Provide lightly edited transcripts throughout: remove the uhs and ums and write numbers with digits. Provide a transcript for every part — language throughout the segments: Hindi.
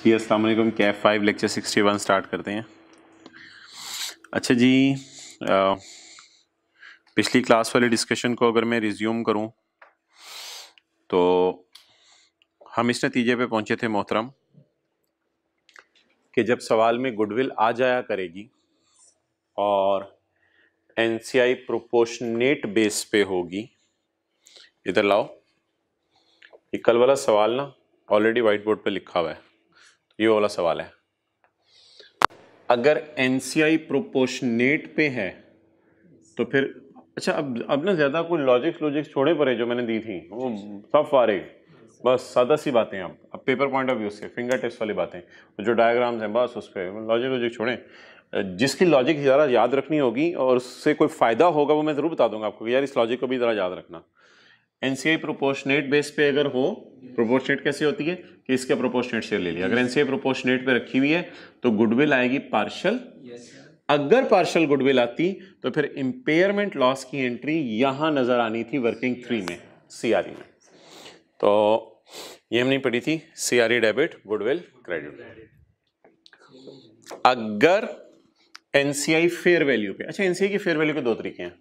जी अस्सलाम वालेकुम। कैफ 5 लेक्चर 61 स्टार्ट करते हैं। अच्छा जी, पिछली क्लास वाले डिस्कशन को अगर मैं रिज्यूम करूं तो हम इस नतीजे पे पहुंचे थे मोहतरम कि जब सवाल में गुडविल आ जाया करेगी और एनसीआई प्रोपोर्शनेट बेस पे होगी। इधर लाओ, ये कल वाला सवाल ना ऑलरेडी वाइट बोर्ड पे लिखा हुआ है, ये वाला सवाल है। अगर एनसीआई प्रोपोर्शनेट पे है तो फिर अच्छा, अब ना ज्यादा कोई लॉजिक्स छोड़े पड़े जो मैंने दी थी वो सब फारिग, बस सादा सी बातें। अब पेपर पॉइंट ऑफ व्यू से फिंगर टिप्स वाली बातें, जो डायग्राम्स हैं बस उस पर लॉजिक छोड़ें। जिसकी लॉजिक ज़रा याद रखनी होगी और उससे कोई फ़ायदा होगा वो मैं ज़रूर बता दूंगा आपको, यार इस लॉजिक को भी ज़रा याद रखना। एनसीआई प्रोपोर्शनेट बेस पे अगर हो, प्रोपोर्शनेट कैसे होती है कि इसके प्रोपोर्शनेट शेयर ले लिया। अगर एनसीआई प्रोपोर्शनेट पे रखी हुई है तो गुडविल आएगी पार्शल। अगर पार्शल गुडविल आती तो फिर इंपेयरमेंट लॉस की एंट्री यहां नजर आनी थी वर्किंग 3 में, सीआरई में। तो ये हमने पढ़ी थी, सीआरई डेबिट गुडविल क्रेडिट। अगर एनसीआई फेयर वैल्यू पे, अच्छा एनसीआई की फेयर वैल्यू के दो तरीके हैं,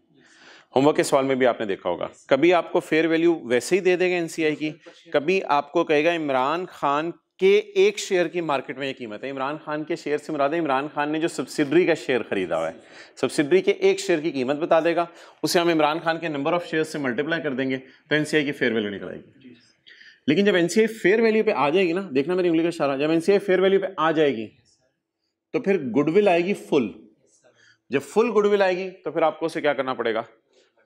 होमवर्क के सवाल में भी आपने देखा होगा। कभी आपको फेयर वैल्यू वैसे ही दे देगा एनसीआई की, कभी आपको कहेगा इमरान खान के एक शेयर की मार्केट में ये कीमत है। इमरान खान के शेयर से मुराद है इमरान खान ने जो सब्सिडरी का शेयर खरीदा हुआ है, सब्सिडरी के एक शेयर की कीमत बता देगा, उसे हम इमरान खान के नंबर ऑफ शेयर से मल्टीप्लाई कर देंगे तो एनसीआई की फेयर वैल्यू निकल आएगी। लेकिन जब एनसीआई फेयर वैल्यू पे आ जाएगी ना, देखना मेरी उंगली का इशारा, जब एनसीआई फेयर वैल्यू पे आ जाएगी तो फिर गुडविल आएगी फुल। जब फुल गुडविल आएगी तो फिर आपको उसे क्या करना पड़ेगा,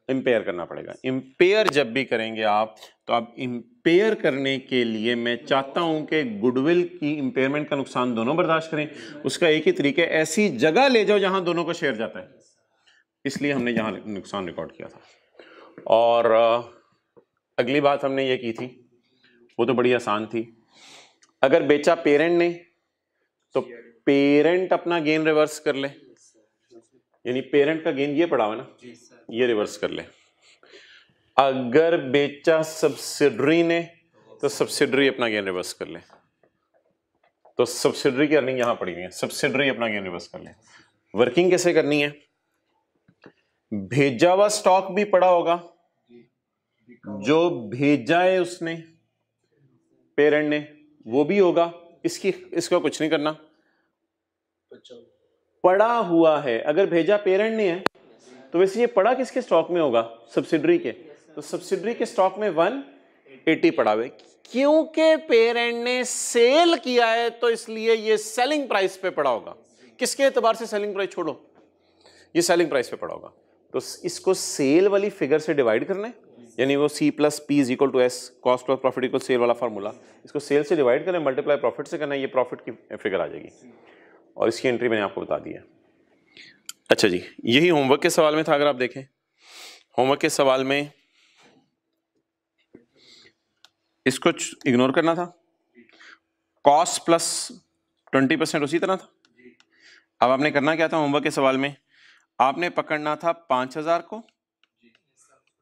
इंपेयर करना पड़ेगा। इंपेयर जब भी करेंगे आप, तो आप इंपेयर करने के लिए मैं चाहता हूं कि गुडविल की इंपेयरमेंट का नुकसान दोनों बर्दाश्त करें। उसका एक ही तरीका है, ऐसी जगह ले जाओ जहां दोनों को शेयर जाता है, इसलिए हमने यहां नुकसान रिकॉर्ड किया था। और अगली बात हमने ये की थी, वो तो बड़ी आसान थी। अगर बेचा पेरेंट ने तो पेरेंट अपना गेन रिवर्स कर ले, यानी पेरेंट का गेन ये पड़ा हुआ ना, ये रिवर्स कर ले। अगर बेचा सब्सिडरी ने तो सब्सिडरी अपना गेन रिवर्स कर ले। तो सब्सिडरी की अर्निंग यहां पड़ी हुई है, सब्सिडरी अपना गेन रिवर्स कर ले। वर्किंग कैसे करनी है, भेजा हुआ स्टॉक भी पड़ा होगा, जो भेजा है उसने पेरेंट ने वो भी होगा, इसका कुछ नहीं करना, पड़ा हुआ है। अगर भेजा पेरेंट ने है तो वैसे ये पड़ा किसके स्टॉक में होगा, सब्सिडरी के। तो सब्सिडरी के स्टॉक में 180 पड़ा हुआ है, क्योंकि पेरेंट ने सेल किया है तो इसलिए ये सेलिंग प्राइस पे पड़ा होगा। किसके एतबार से सेलिंग प्राइस छोड़ो, ये सेलिंग प्राइस पे पड़ा होगा। तो इसको सेल वाली फिगर से डिवाइड करना है, यानी वो C + P = S, cost plus profit equal sale वाला फार्मूला, इसको सेल से डिवाइड करें, मल्टीप्लाई प्रॉफिट से करना है, ये प्रॉफिट की फिगर आ जाएगी। और इसकी एंट्री मैंने आपको बता दी है। अच्छा जी, यही होमवर्क के सवाल में था। अगर आप देखें होमवर्क के सवाल में इसको इग्नोर करना था, कॉस्ट प्लस 20% उसी तरह था। अब आपने करना क्या था, होमवर्क के सवाल में आपने पकड़ना था 5000 को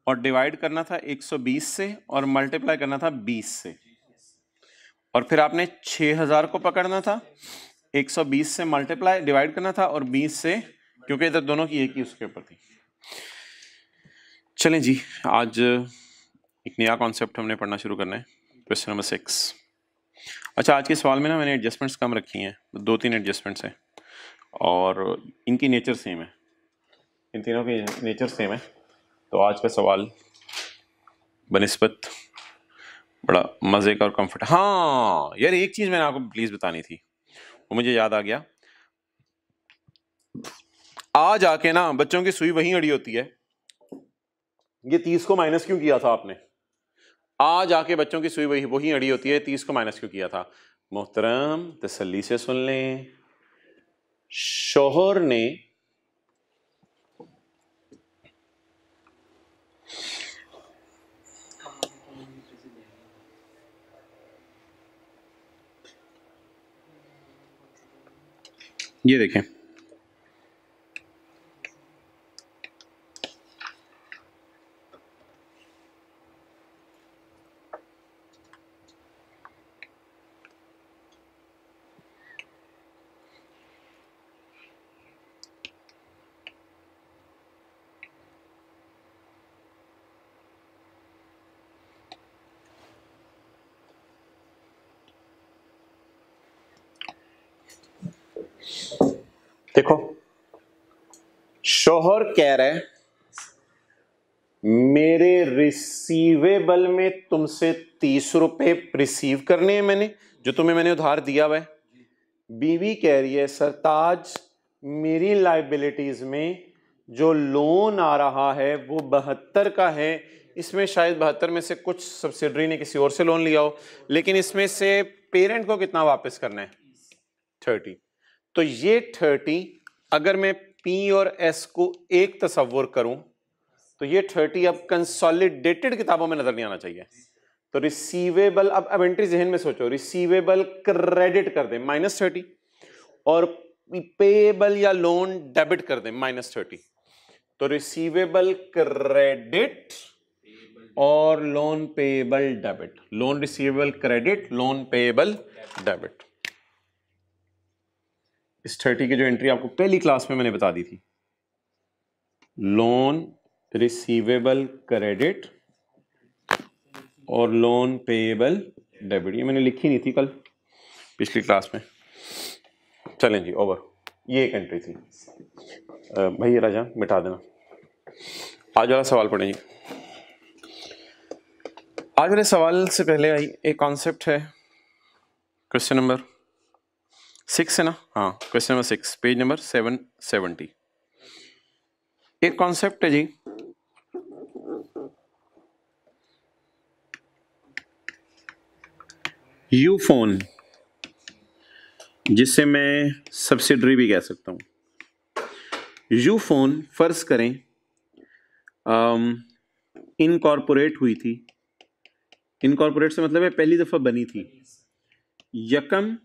और डिवाइड करना था 120 से और मल्टीप्लाई करना था 20 से, और फिर आपने 6000 को पकड़ना था, 120 से मल्टीप्लाई डिवाइड करना था और 20 से, क्योंकि इधर दोनों की एक ही उसके ऊपर थी। चलें जी, आज एक नया कॉन्सेप्ट हमने पढ़ना शुरू करना है, क्वेश्चन नंबर 6। अच्छा, आज के सवाल में ना मैंने एडजस्टमेंट्स कम रखी हैं, 2-3 एडजस्टमेंट्स हैं और इनकी नेचर सेम है, इन तीनों की नेचर सेम है। तो आज का सवाल बनिस्बत बड़ा मज़े का और कंफर्ट। हाँ यार, एक चीज़ मैंने आपको प्लीज़ बतानी थी, वो मुझे याद आ गया। आज आके ना बच्चों की सुई वहीं अड़ी होती है, ये 30 को माइनस क्यों किया था आपने। आज आके बच्चों की सुई वहीं अड़ी होती है, 30 को माइनस क्यों किया था। मोहतरम तसल्ली से सुन लें, शोहर ने ये देखें, देखो, शोहर कह रहे हैं मेरे रिसीवेबल में तुमसे 30 रुपए रिसीव करने हैं मैंने, जो तुम्हें मैंने उधार दिया हुआ है। बीवी कह रही है सरताज मेरी लाइबिलिटीज में जो लोन आ रहा है वो 72 का है, इसमें शायद 72 में से कुछ सब्सिडरी ने किसी और से लोन लिया हो, लेकिन इसमें से पेरेंट को कितना वापस करना है? 30। तो ये 30 अगर मैं पी और एस को एक तस्वुर करूं तो ये 30 अब कंसोलिडेटेड किताबों में नजर नहीं आना चाहिए। तो रिसीवेबल, अब एंट्री जहन में सोचो, रिसीवेबल क्रेडिट कर दें -30 और पेएबल या लोन डेबिट कर दें -30। तो रिसीवेबल क्रेडिट और loan payable debit, loan receivable credit, loan payable debit. इस 30 की जो एंट्री आपको पहली क्लास में मैंने बता दी थी, लोन रिसीवेबल क्रेडिट और लोन पेएबल डेबिट, ये मैंने लिखी नहीं थी कल पिछली क्लास में। चलें जी, ओवर। ये एक एंट्री थी। भाई राजा मिटा देना। आज वाला सवाल पढ़ें जी। आज वाले सवाल से पहले आई एक कॉन्सेप्ट है, क्वेश्चन नंबर 6 है ना? हाँ, क्वेश्चन नंबर 6, पेज नंबर 770। एक कॉन्सेप्ट है जी, यूफोन, जिसे मैं सब्सिडरी भी कह सकता हूं। यूफोन फर्ज करें इनकॉर्पोरेट हुई थी। इनकॉर्पोरेट से मतलब है पहली दफा बनी थी 1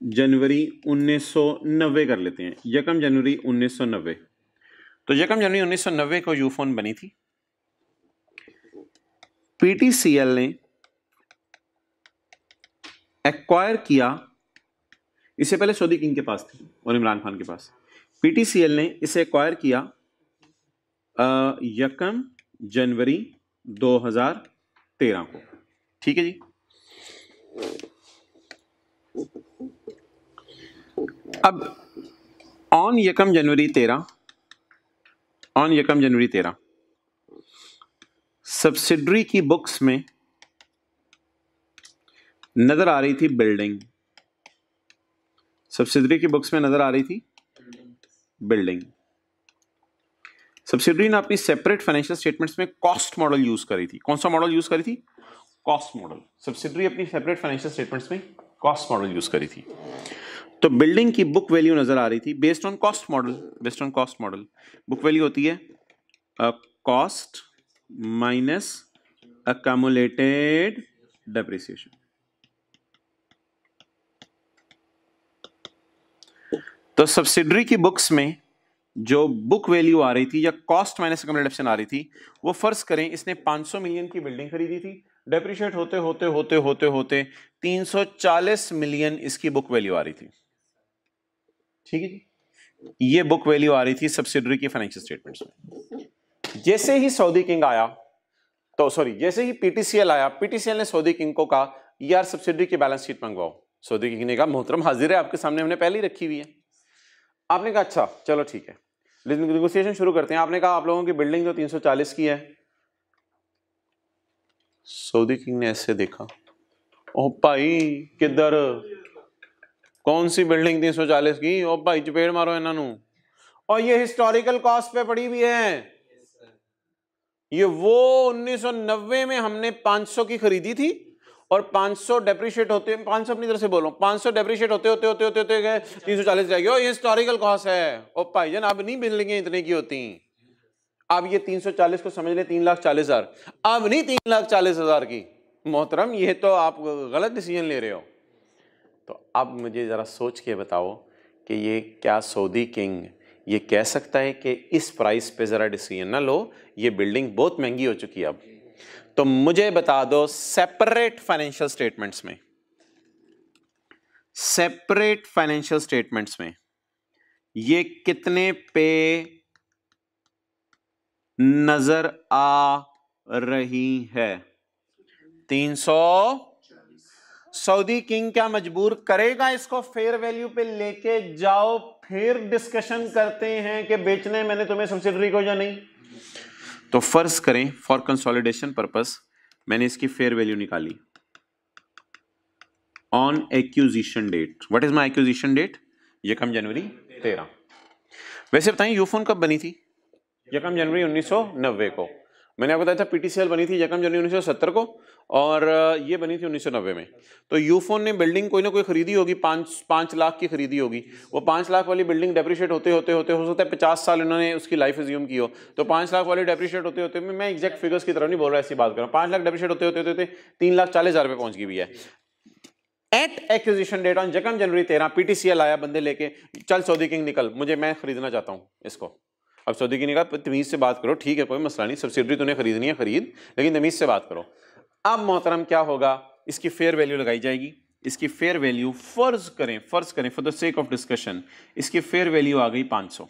जनवरी 1990 कर लेते हैं, 1 जनवरी 1990। तो 1 जनवरी 1990 को यूफोन बनी थी। पीटीसीएल ने एक्वायर किया, इससे पहले सऊदी किंग के पास थी और इमरान खान के पास। पीटीसीएल ने इसे एक्वायर किया 1 जनवरी 2013 को। ठीक है जी। अब ऑन 1 जनवरी 13 सब्सिडरी की बुक्स में नजर आ रही थी बिल्डिंग। सब्सिडरी की बुक्स में नजर आ रही थी बिल्डिंग। सब्सिडरी ने अपनी सेपरेट फाइनेंशियल स्टेटमेंट्स में कॉस्ट मॉडल यूज करी थी। कौन सा मॉडल यूज करी थी? Cost model. सब्सिडरी अपनी सेपरेट फाइनेंशियल स्टेटमेंट्स में कॉस्ट मॉडल यूज करी थी। तो बिल्डिंग की बुक वैल्यू नजर आ रही थी based on cost model. Based on cost model book value होती है कॉस्ट माइनस अक्यूमुलेटेड डेप्रिसिएशन। तो सब्सिडरी की बुक्स में जो बुक वैल्यू आ रही थी या कॉस्ट माइनस अक्यूमुलेटेड आ रही थी, वो फर्ज करें इसने 500 मिलियन की बिल्डिंग खरीदी थी, डेप्रिशिएट होते होते होते होते होते 340 मिलियन इसकी बुक वैल्यू आ रही थी। ठीक है जी, ये बुक वैल्यू आ रही थी सब्सिडरी की फाइनेंशियल स्टेटमेंट्स में। जैसे ही सऊदी किंग आया, तो सॉरी, जैसे ही पीटीसीएल आया, पीटीसीएल ने सऊदी किंग को कहा यार सब्सिडरी की बैलेंस शीट मंगवाओ। सऊदी किंग ने कहा मोहतरम हाजिर है आपके सामने, हमने पहले ही रखी हुई है। आपने कहा अच्छा चलो ठीक है, नेगोशिएशन शुरू करते हैं। आपने कहा आप लोगों की बिल्डिंग तो 340 की है। सऊदी किंग ने ऐसे देखा, ओ भाई किधर, कौन सी बिल्डिंग 340 की? ओ भाई चपेड़ मारो इन्हों, और ये हिस्टोरिकल कॉस्ट पे पड़ी हुई है। ये वो 1990 में हमने 500 की खरीदी थी और 500 डेप्रिशिएट होते, 500 अपनी तरफ से बोलो, 500 डेप्रिशिएट होते होते होते होते होते गए 340 जाएगी। और ये हिस्टोरिकल कॉस्ट है। ओ भाईजान अब नहीं बिल्डिंगें इतने की होती। अब ये 340 को समझ ले 3,40,000, अब नहीं 3,40,000 की। मोहतरम ये तो आप गलत डिसीजन ले रहे हो। तो अब मुझे जरा सोच के बताओ कि ये क्या सऊदी किंग ये कह सकता है कि इस प्राइस पे जरा डिसीजन ना लो, ये बिल्डिंग बहुत महंगी हो चुकी है अब। तो मुझे बता दो सेपरेट फाइनेंशियल स्टेटमेंट्स में, सेपरेट फाइनेंशियल स्टेटमेंट्स में ये कितने पे नजर आ रही है? 300। सऊदी किंग क्या मजबूर करेगा इसको फेयर वैल्यू पे लेके जाओ, फिर डिस्कशन करते हैं कि बेचने मैंने तुम्हें सब्सिडरी को या नहीं। तो फर्ज करें फॉर कंसोलिडेशन पर्पस मैंने इसकी फेयर वैल्यू निकाली on acquisition date. What is my acquisition date? 1 जनवरी 13। वैसे बताएं यूफोन कब बनी थी? 1 जनवरी 1990 को। मैंने आपको बताया था पीटीसीएल बनी थी 1 जनवरी 1970 को और ये बनी थी 1990 में। तो यूफोन ने बिल्डिंग कोई ना कोई खरीदी होगी, 5 लाख की खरीदी होगी। वो 5 लाख वाली बिल्डिंग डेप्रिशिएट होते होते हो सकता है 50 साल इन्होंने उसकी लाइफ एज्यूम की हो। तो 5 लाख वाली डेप्रिशिएट होते होते, मैं एग्जैक्ट फिगर्स की तरफ नहीं बोल रहा, ऐसी बात कर रहा हूँ, 5 लाख डेप्रिशिएट होते होते होते 3,40,000 पे पहुंच गई भी है। एट एक्विजिशन डेट ऑन 1 जनवरी 13 पीटीसीएल आया बंदे लेके, चल सऊदी किंग निकल, मैं खरीदना चाहता हूँ इसको। अब सऊदी किंग ने कहा तमीज से बात करो, ठीक है कोई मसला नहीं, सब्सिडरी तूने खरीदनी है खरीद, लेकिन तमीज से बात करो। अब मोहतरम क्या होगा, इसकी फेयर वैल्यू लगाई जाएगी। इसकी फेयर वैल्यू फर्ज करें for the sake of discussion, इसकी फेयर वैल्यू आ गई 500।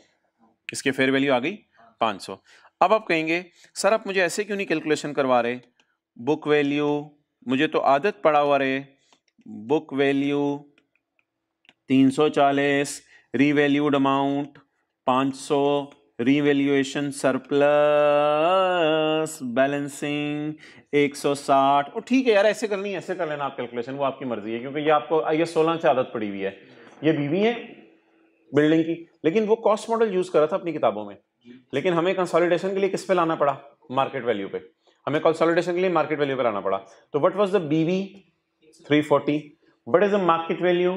इसकी फेयर वैल्यू आ गई 500। अब आप कहेंगे सर आप मुझे ऐसे क्यों नहीं कैलकुलेशन करवा रहे? बुक वैल्यू, मुझे तो आदत पड़ा हुआ रहे, book value 340, revalued amount 500, revaluation surplus balancing 160। और ठीक है यार ऐसे करनी है, ऐसे कर लेना आप कैलकुलेशन, वो आपकी मर्जी है, क्योंकि ये आपको IAS 16 से आदत पड़ी हुई है, ये बीवी है बिल्डिंग की। लेकिन वो कॉस्ट मॉडल यूज करा था अपनी किताबों में, लेकिन हमें कंसोलिडेशन के लिए किस पे लाना पड़ा? मार्केट वैल्यू पे। हमें कंसोलिडेशन के लिए मार्केट वैल्यू पे लाना पड़ा। तो व्हाट वाज द बीवी? 340। What is the market value?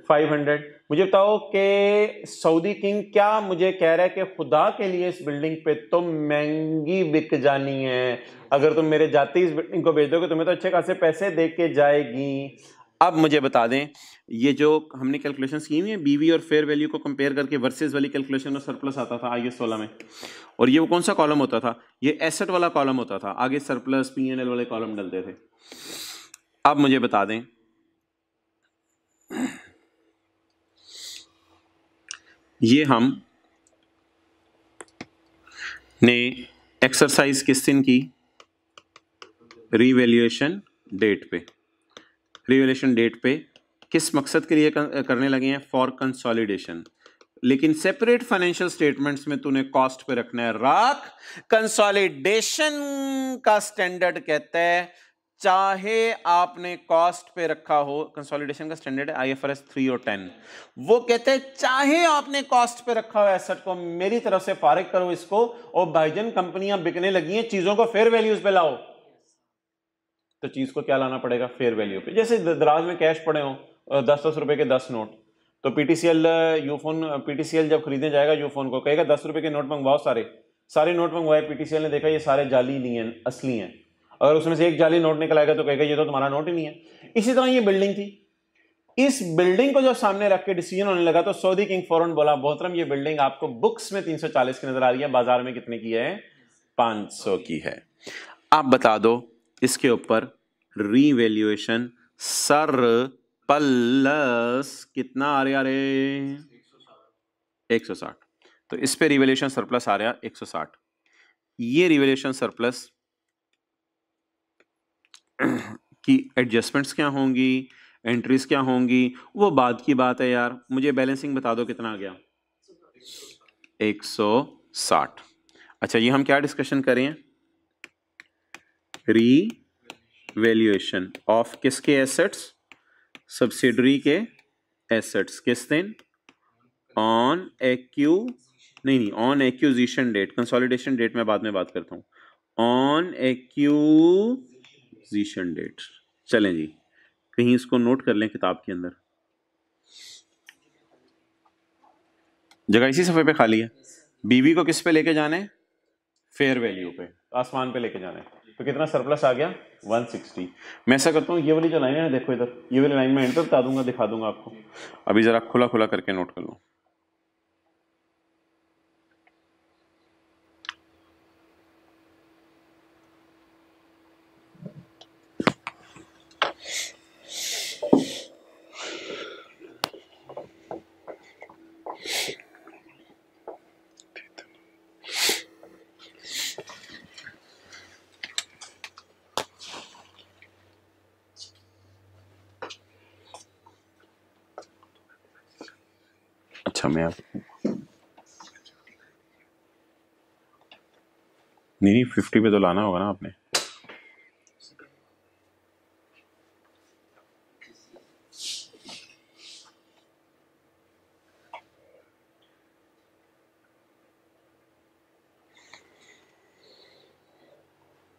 500। मुझे बताओ कि सऊदी किंग क्या मुझे कह रहा है कि खुदा के लिए इस बिल्डिंग पे तो महंगी बिक जानी है, अगर तुम मेरे जाते ही इस बिल्डिंग को बेच दोगे तुम्हें तो अच्छे खासे पैसे दे के जाएगी। अब मुझे बता दें, ये जो हमने कैलकुलेशन की हुई है बीवी और फेयर वैल्यू को कंपेयर करके वर्सेस वाली कैलकुलेशन और सरप्लस आता था IAS 16 में, और ये वो कौन सा कॉलम होता था? ये एसेट वाला कॉलम होता था, आगे सरप्लस P&L वाले कॉलम डलते थे। अब मुझे बता दें, ये हम ने एक्सरसाइज किस दिन की? रीवैल्यूएशन डेट पे। रीवैल्यूएशन डेट पे किस मकसद के लिए करने लगे हैं? For consolidation. लेकिन सेपरेट फाइनेंशियल स्टेटमेंट्स में तूने कॉस्ट पे रखना है, रख। कंसोलिडेशन का स्टैंडर्ड कहता है चाहे आपने कॉस्ट पे रखा हो, कंसोलिडेशन का स्टैंडर्ड है IFRS 3 और 10, वो कहते हैं चाहे आपने कॉस्ट पे रखा हो एसेट को, मेरी तरफ से फारिग करो इसको, और भाईजान कंपनियां बिकने लगी हैं, चीजों को फेयर वैल्यूज पे लाओ। तो चीज को क्या लाना पड़ेगा? फेयर वैल्यू पे। जैसे दराज में कैश पड़े हो 10-10 रुपए के 10 नोट, तो पीटीसीएल जब खरीदने जाएगा यूफोन को कहेगा 10 रुपए के नोट मंगवाओ, सारे नोट मंगवाए, पीटीसीएल ने देखा ये सारे जाली नहीं है, असली हैं, अगर उसमें से एक जाली नोट निकल आएगा तो कहेगा ये तो तुम्हारा नोट ही नहीं है। इसी तरह ये बिल्डिंग थी, इस बिल्डिंग को जब सामने रख के डिसीजन होने लगा तो सऊदी किंग फौरन बोला मोहतरम ये बिल्डिंग आपको बुक्स में 340 की नजर आ रही है, बाजार में कितने की है? 500 की है। आप बता दो इसके ऊपर रीवैल्यूएशन सरप्लस कितना आ रहा है? 160। तो इस पे रिवैल्यूएशन सरप्लस आ रहा 160। ये रिवैल्यूएशन सरप्लस की एडजस्टमेंट्स क्या होंगी, एंट्रीज क्या होंगी, वो बाद की बात है यार। मुझे बैलेंसिंग बता दो कितना आ गया? 160। अच्छा ये हम क्या डिस्कशन करें? रीवैल्यूएशन ऑफ किसके एसेट्स? सब्सिडरी के एसेट्स। किस दिन? On acquisition date. Consolidation date में बाद में बात करता हूं। On acquisition date. चलें जी, कहीं इसको नोट कर लें किताब के अंदर, जगह इसी सफ़े पे खाली है। बीवी को किस पे लेके जाने? फेयर वैल्यू पे, आसमान पे लेके जाने। तो कितना सरप्लस आ गया? 160। मैं ऐसा करता हूँ, ये वाली जो लाइन है देखो इधर, ये वाली लाइन में एंड पे बता दूंगा, दिखा दूंगा आपको। अभी जरा खुला खुला करके नोट कर लो। अच्छा मैं नहीं 50 पे तो लाना होगा ना आपने।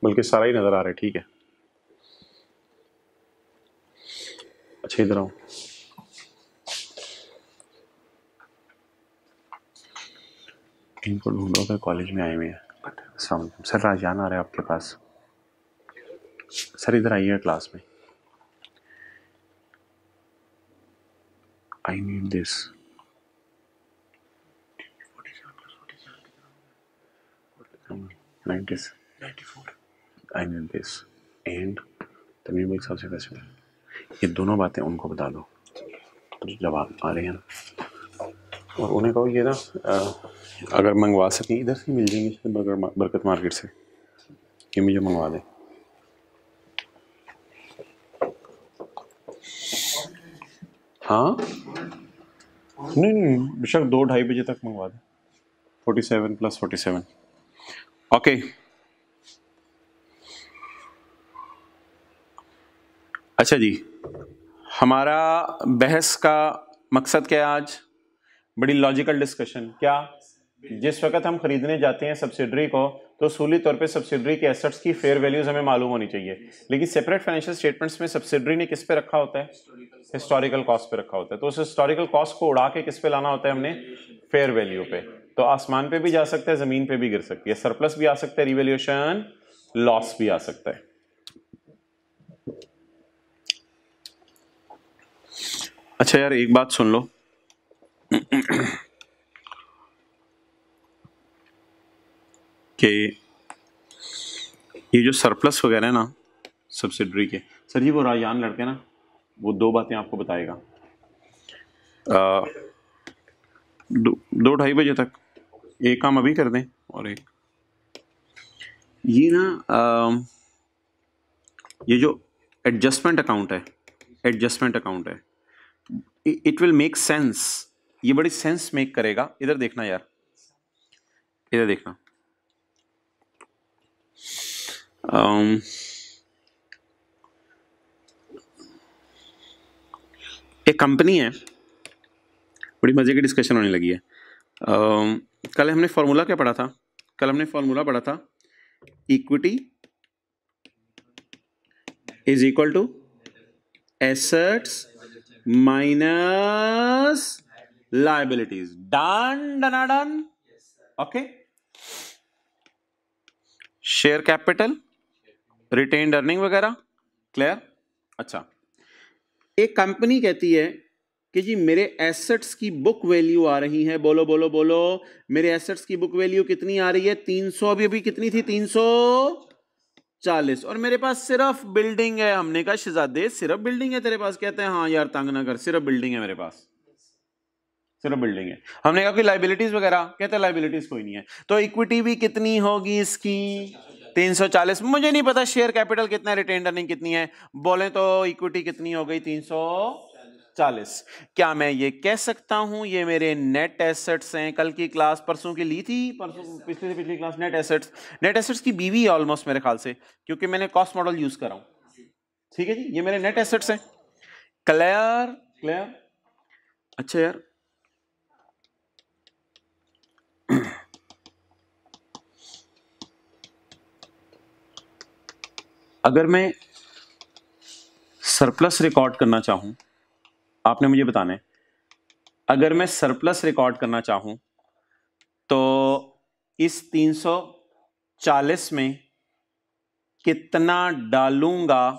बल्कि सारा ही नजर आ रहा है, ठीक है। अच्छा इधर आओ। इनको ढूंढो कि कॉलेज में आए हुए हैं। सर राजान आ रहे हैं आपके पास। सर इधर आइए क्लास में। I need this. I need this and Tamim एक सबसे पैसे। ये दोनों बातें उनको बता दो तो जवाब आ रहे हैं ना। और उन्हें कहो ये ना अगर मंगवा सकें इधर से मिल जाएंगे बरकत मार्केट से, ये मुझे मंगवा दें। हाँ नहीं बेशक 2-2:30 बजे तक मंगवा दें। 47 + 47 ओके। अच्छा जी, हमारा बहस का मकसद क्या है आज? बड़ी लॉजिकल डिस्कशन। क्या? जिस वक्त हम खरीदने जाते हैं सब्सिडरी को तो उसूली तौर पे सब्सिडरी के एसेट्स की फेयर वैल्यूज हमें मालूम होनी चाहिए, लेकिन सेपरेट फाइनेंशियल स्टेटमेंट्स में सब्सिडरी ने किस पे रखा होता है? हिस्टोरिकल कॉस्ट पे रखा होता है। तो उस हिस्टोरिकल कॉस्ट को उड़ा के किस पे लाना होता है हमने? फेयर वैल्यू पे। तो आसमान पे भी जा सकता है, जमीन पे भी गिर सकती है, सरप्लस भी आ सकता है, रिवैल्यूएशन लॉस भी आ सकता है। अच्छा यार एक बात सुन लो, कि ये जो सरप्लस वगैरह है ना सब्सिडरी के, सर जी वो रायान लड़के ना वो 2 बातें आपको बताएगा 2-2:30 बजे तक। एक काम अभी कर दें और एक ये ना ये जो एडजस्टमेंट अकाउंट है, एडजस्टमेंट अकाउंट है, इट विल मेक सेंस। ये बड़ी सेंस मेक करेगा। इधर देखना यार, इधर देखना। एक कंपनी है, बड़ी मजे की डिस्कशन होने लगी है। कल हमने फॉर्मूला क्या पढ़ा था? कल हमने फॉर्मूला पढ़ा था equity is equal to assets minus liabilities. Done done done. Okay, share capital, retained earning वगैरह क्लियर। अच्छा, एक कंपनी कहती है कि जी मेरे एसेट्स की बुक वैल्यू आ रही है, बोलो बोलो बोलो, मेरे एसेट्स की बुक वैल्यू कितनी आ रही है? 300। अभी कितनी थी? 340। और मेरे पास सिर्फ बिल्डिंग है। हमने कहा शहजादे सिर्फ बिल्डिंग है तेरे पास? कहते हैं हाँ यार तंग ना कर, सिर्फ बिल्डिंग है मेरे पास, सिर्फ बिल्डिंग है। हमने कहा कि लाइबिलिटीज वगैरह? कहते हैं लाइबिलिटीज कोई नहीं है। तो इक्विटी भी कितनी होगी इसकी? 340। मुझे नहीं पता शेयर कैपिटल कितना है, रिटेन्ड अर्निंग कितनी है, बोले तो इक्विटी कितनी हो गई? 340। क्या मैं ये कह सकता हूं ये मेरे नेट एसेट्स हैं? कल की क्लास परसों की ली थी, परसों पिछले से पिछली class net assets. Net assets की बीवी है ऑलमोस्ट मेरे ख्याल से, क्योंकि मैंने कॉस्ट मॉडल यूज कर रहा हूं। ठीक है जी, ये मेरे नेट एसेट्स हैं। Clear clear. अच्छा यार अगर मैं सरप्लस रिकॉर्ड करना चाहूं, आपने मुझे बताना है, अगर मैं सरप्लस रिकॉर्ड करना चाहूं तो इस 340 में कितना डालूंगा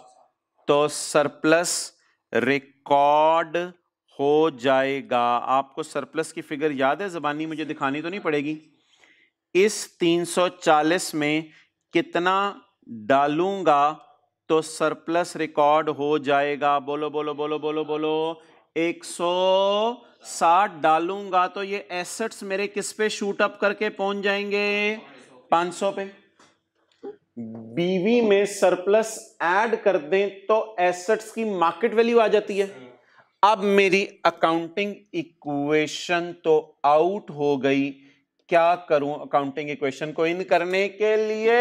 तो सरप्लस रिकॉर्ड हो जाएगा? आपको सरप्लस की फिगर याद है? जबानी मुझे दिखानी तो नहीं पड़ेगी। इस 340 में कितना डालूंगा तो सरप्लस रिकॉर्ड हो जाएगा? बोलो बोलो बोलो बोलो बोलो। 160 डालूंगा तो ये एसेट्स मेरे किस पे शूट अप करके पहुंच जाएंगे? 500 पे। बीवी में सरप्लस ऐड कर दें तो एसेट्स की मार्केट वैल्यू आ जाती है। अब मेरी अकाउंटिंग इक्वेशन तो आउट हो गई। क्या करूं अकाउंटिंग इक्वेशन को इन करने के लिए?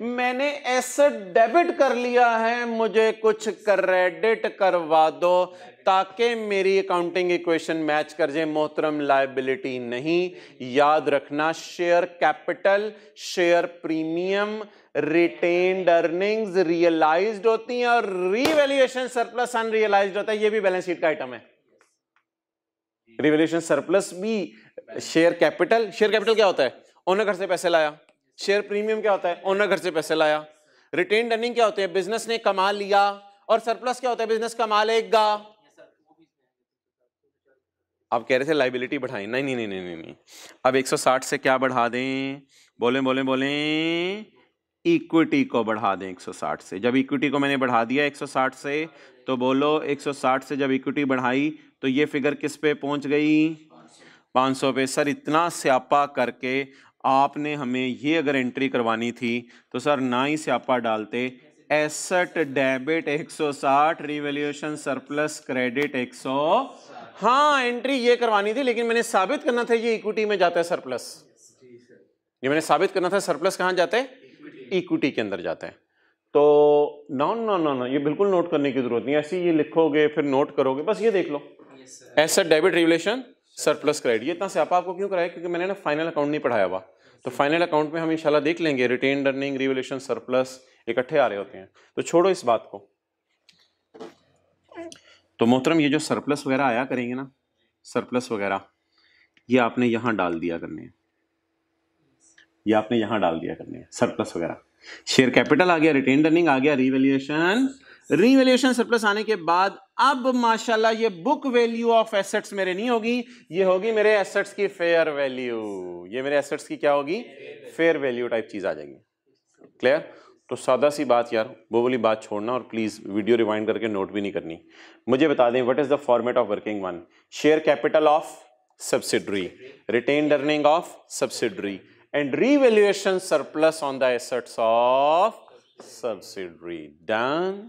मैंने एसेट डेबिट कर लिया है, मुझे कुछ क्रेडिट करवा दो ताकि मेरी अकाउंटिंग इक्वेशन मैच कर जाए। मोहतरम लायबिलिटी नहीं, याद रखना share capital, share premium, retained earnings realised होती हैं और रीवैल्यूएशन सरप्लस अनरियलाइज्ड होता है। ये भी बैलेंस शीट का आइटम है। रिवैल्यूएशन सरप्लस भी शेयर कैपिटल क्या होता है? ओनर घर से पैसे लाया। शेयर प्रीमियम क्या होता है? ओनर घर से पैसे लाया। रिटेन्ड अर्निंग क्या होते हैं? बिजनेस ने कमा लिया। और सरप्लस क्या होता है? बिजनेस कमा लेगा। आप कह रहे थे लाइबिलिटी बढ़ाएं, नहीं नहीं नहीं नहीं नहीं। अब 160 से क्या बढ़ा दें? बोले बोले बोले इक्विटी को बढ़ा दें 160 से। जब इक्विटी को मैंने बढ़ा दिया 160 से, तो बोलो 160 से जब इक्विटी बढ़ाई तो ये फिगर किस पे पहुंच गई? 500 पे। सर इतना स्यापा करके आपने हमें ये अगर एंट्री करवानी थी तो सर ना ही स्यापा डालते, asset debit 160, revaluation surplus credit 100। हाँ एंट्री ये करवानी थी, लेकिन मैंने साबित करना था ये इक्विटी में जाता है सरप्लस। ये मैंने साबित करना था सरप्लस कहाँ जाता है? इक्विटी के अंदर जाता है। तो नो नो नो नो, ये बिल्कुल नोट करने की जरूरत नहीं। ऐसे ये लिखोगे फिर नोट करोगे, बस ये देख लो asset debit revaluation surplus credit. ये इतना स्यापा आपको क्यों कराया? क्योंकि मैंने ना फाइनल अकाउंट नहीं पढ़ाया हुआ। तो फाइनल अकाउंट में हम इंशाल्लाह देख लेंगे रिटेन्ड अर्निंग, रिवैल्यूएशन सरप्लस इकट्ठे आ रहे होते हैं। तो छोड़ो इस बात को। तो मोहतरम ये जो सरप्लस वगैरह आया करेंगे ना, सरप्लस वगैरह ये आपने यहां डाल दिया करने हैं, ये आपने यहां डाल दिया करने हैं सरप्लस वगैरह। शेयर कैपिटल आ गया, रिटेन्ड अर्निंग आ गया, रिवैल्यूएशन सरप्लस आने के बाद अब माशाल्लाह ये बुक वैल्यू ऑफ एसेट्स मेरे नहीं होगी, ये होगी मेरे एसेट्स की फेयर वैल्यू। ये मेरे एसेट्स की क्या होगी? फेयर वैल्यू टाइप चीज आ जाएगी। क्लियर? तो सादा सी बात यार, वो वाली बात छोड़ना और प्लीज वीडियो रिवाइंड करके नोट भी नहीं करनी। मुझे बता दें what is the format of working one? Share capital of subsidiary, retained earning of subsidiary and revaluation surplus on the assets of subsidiary. Done.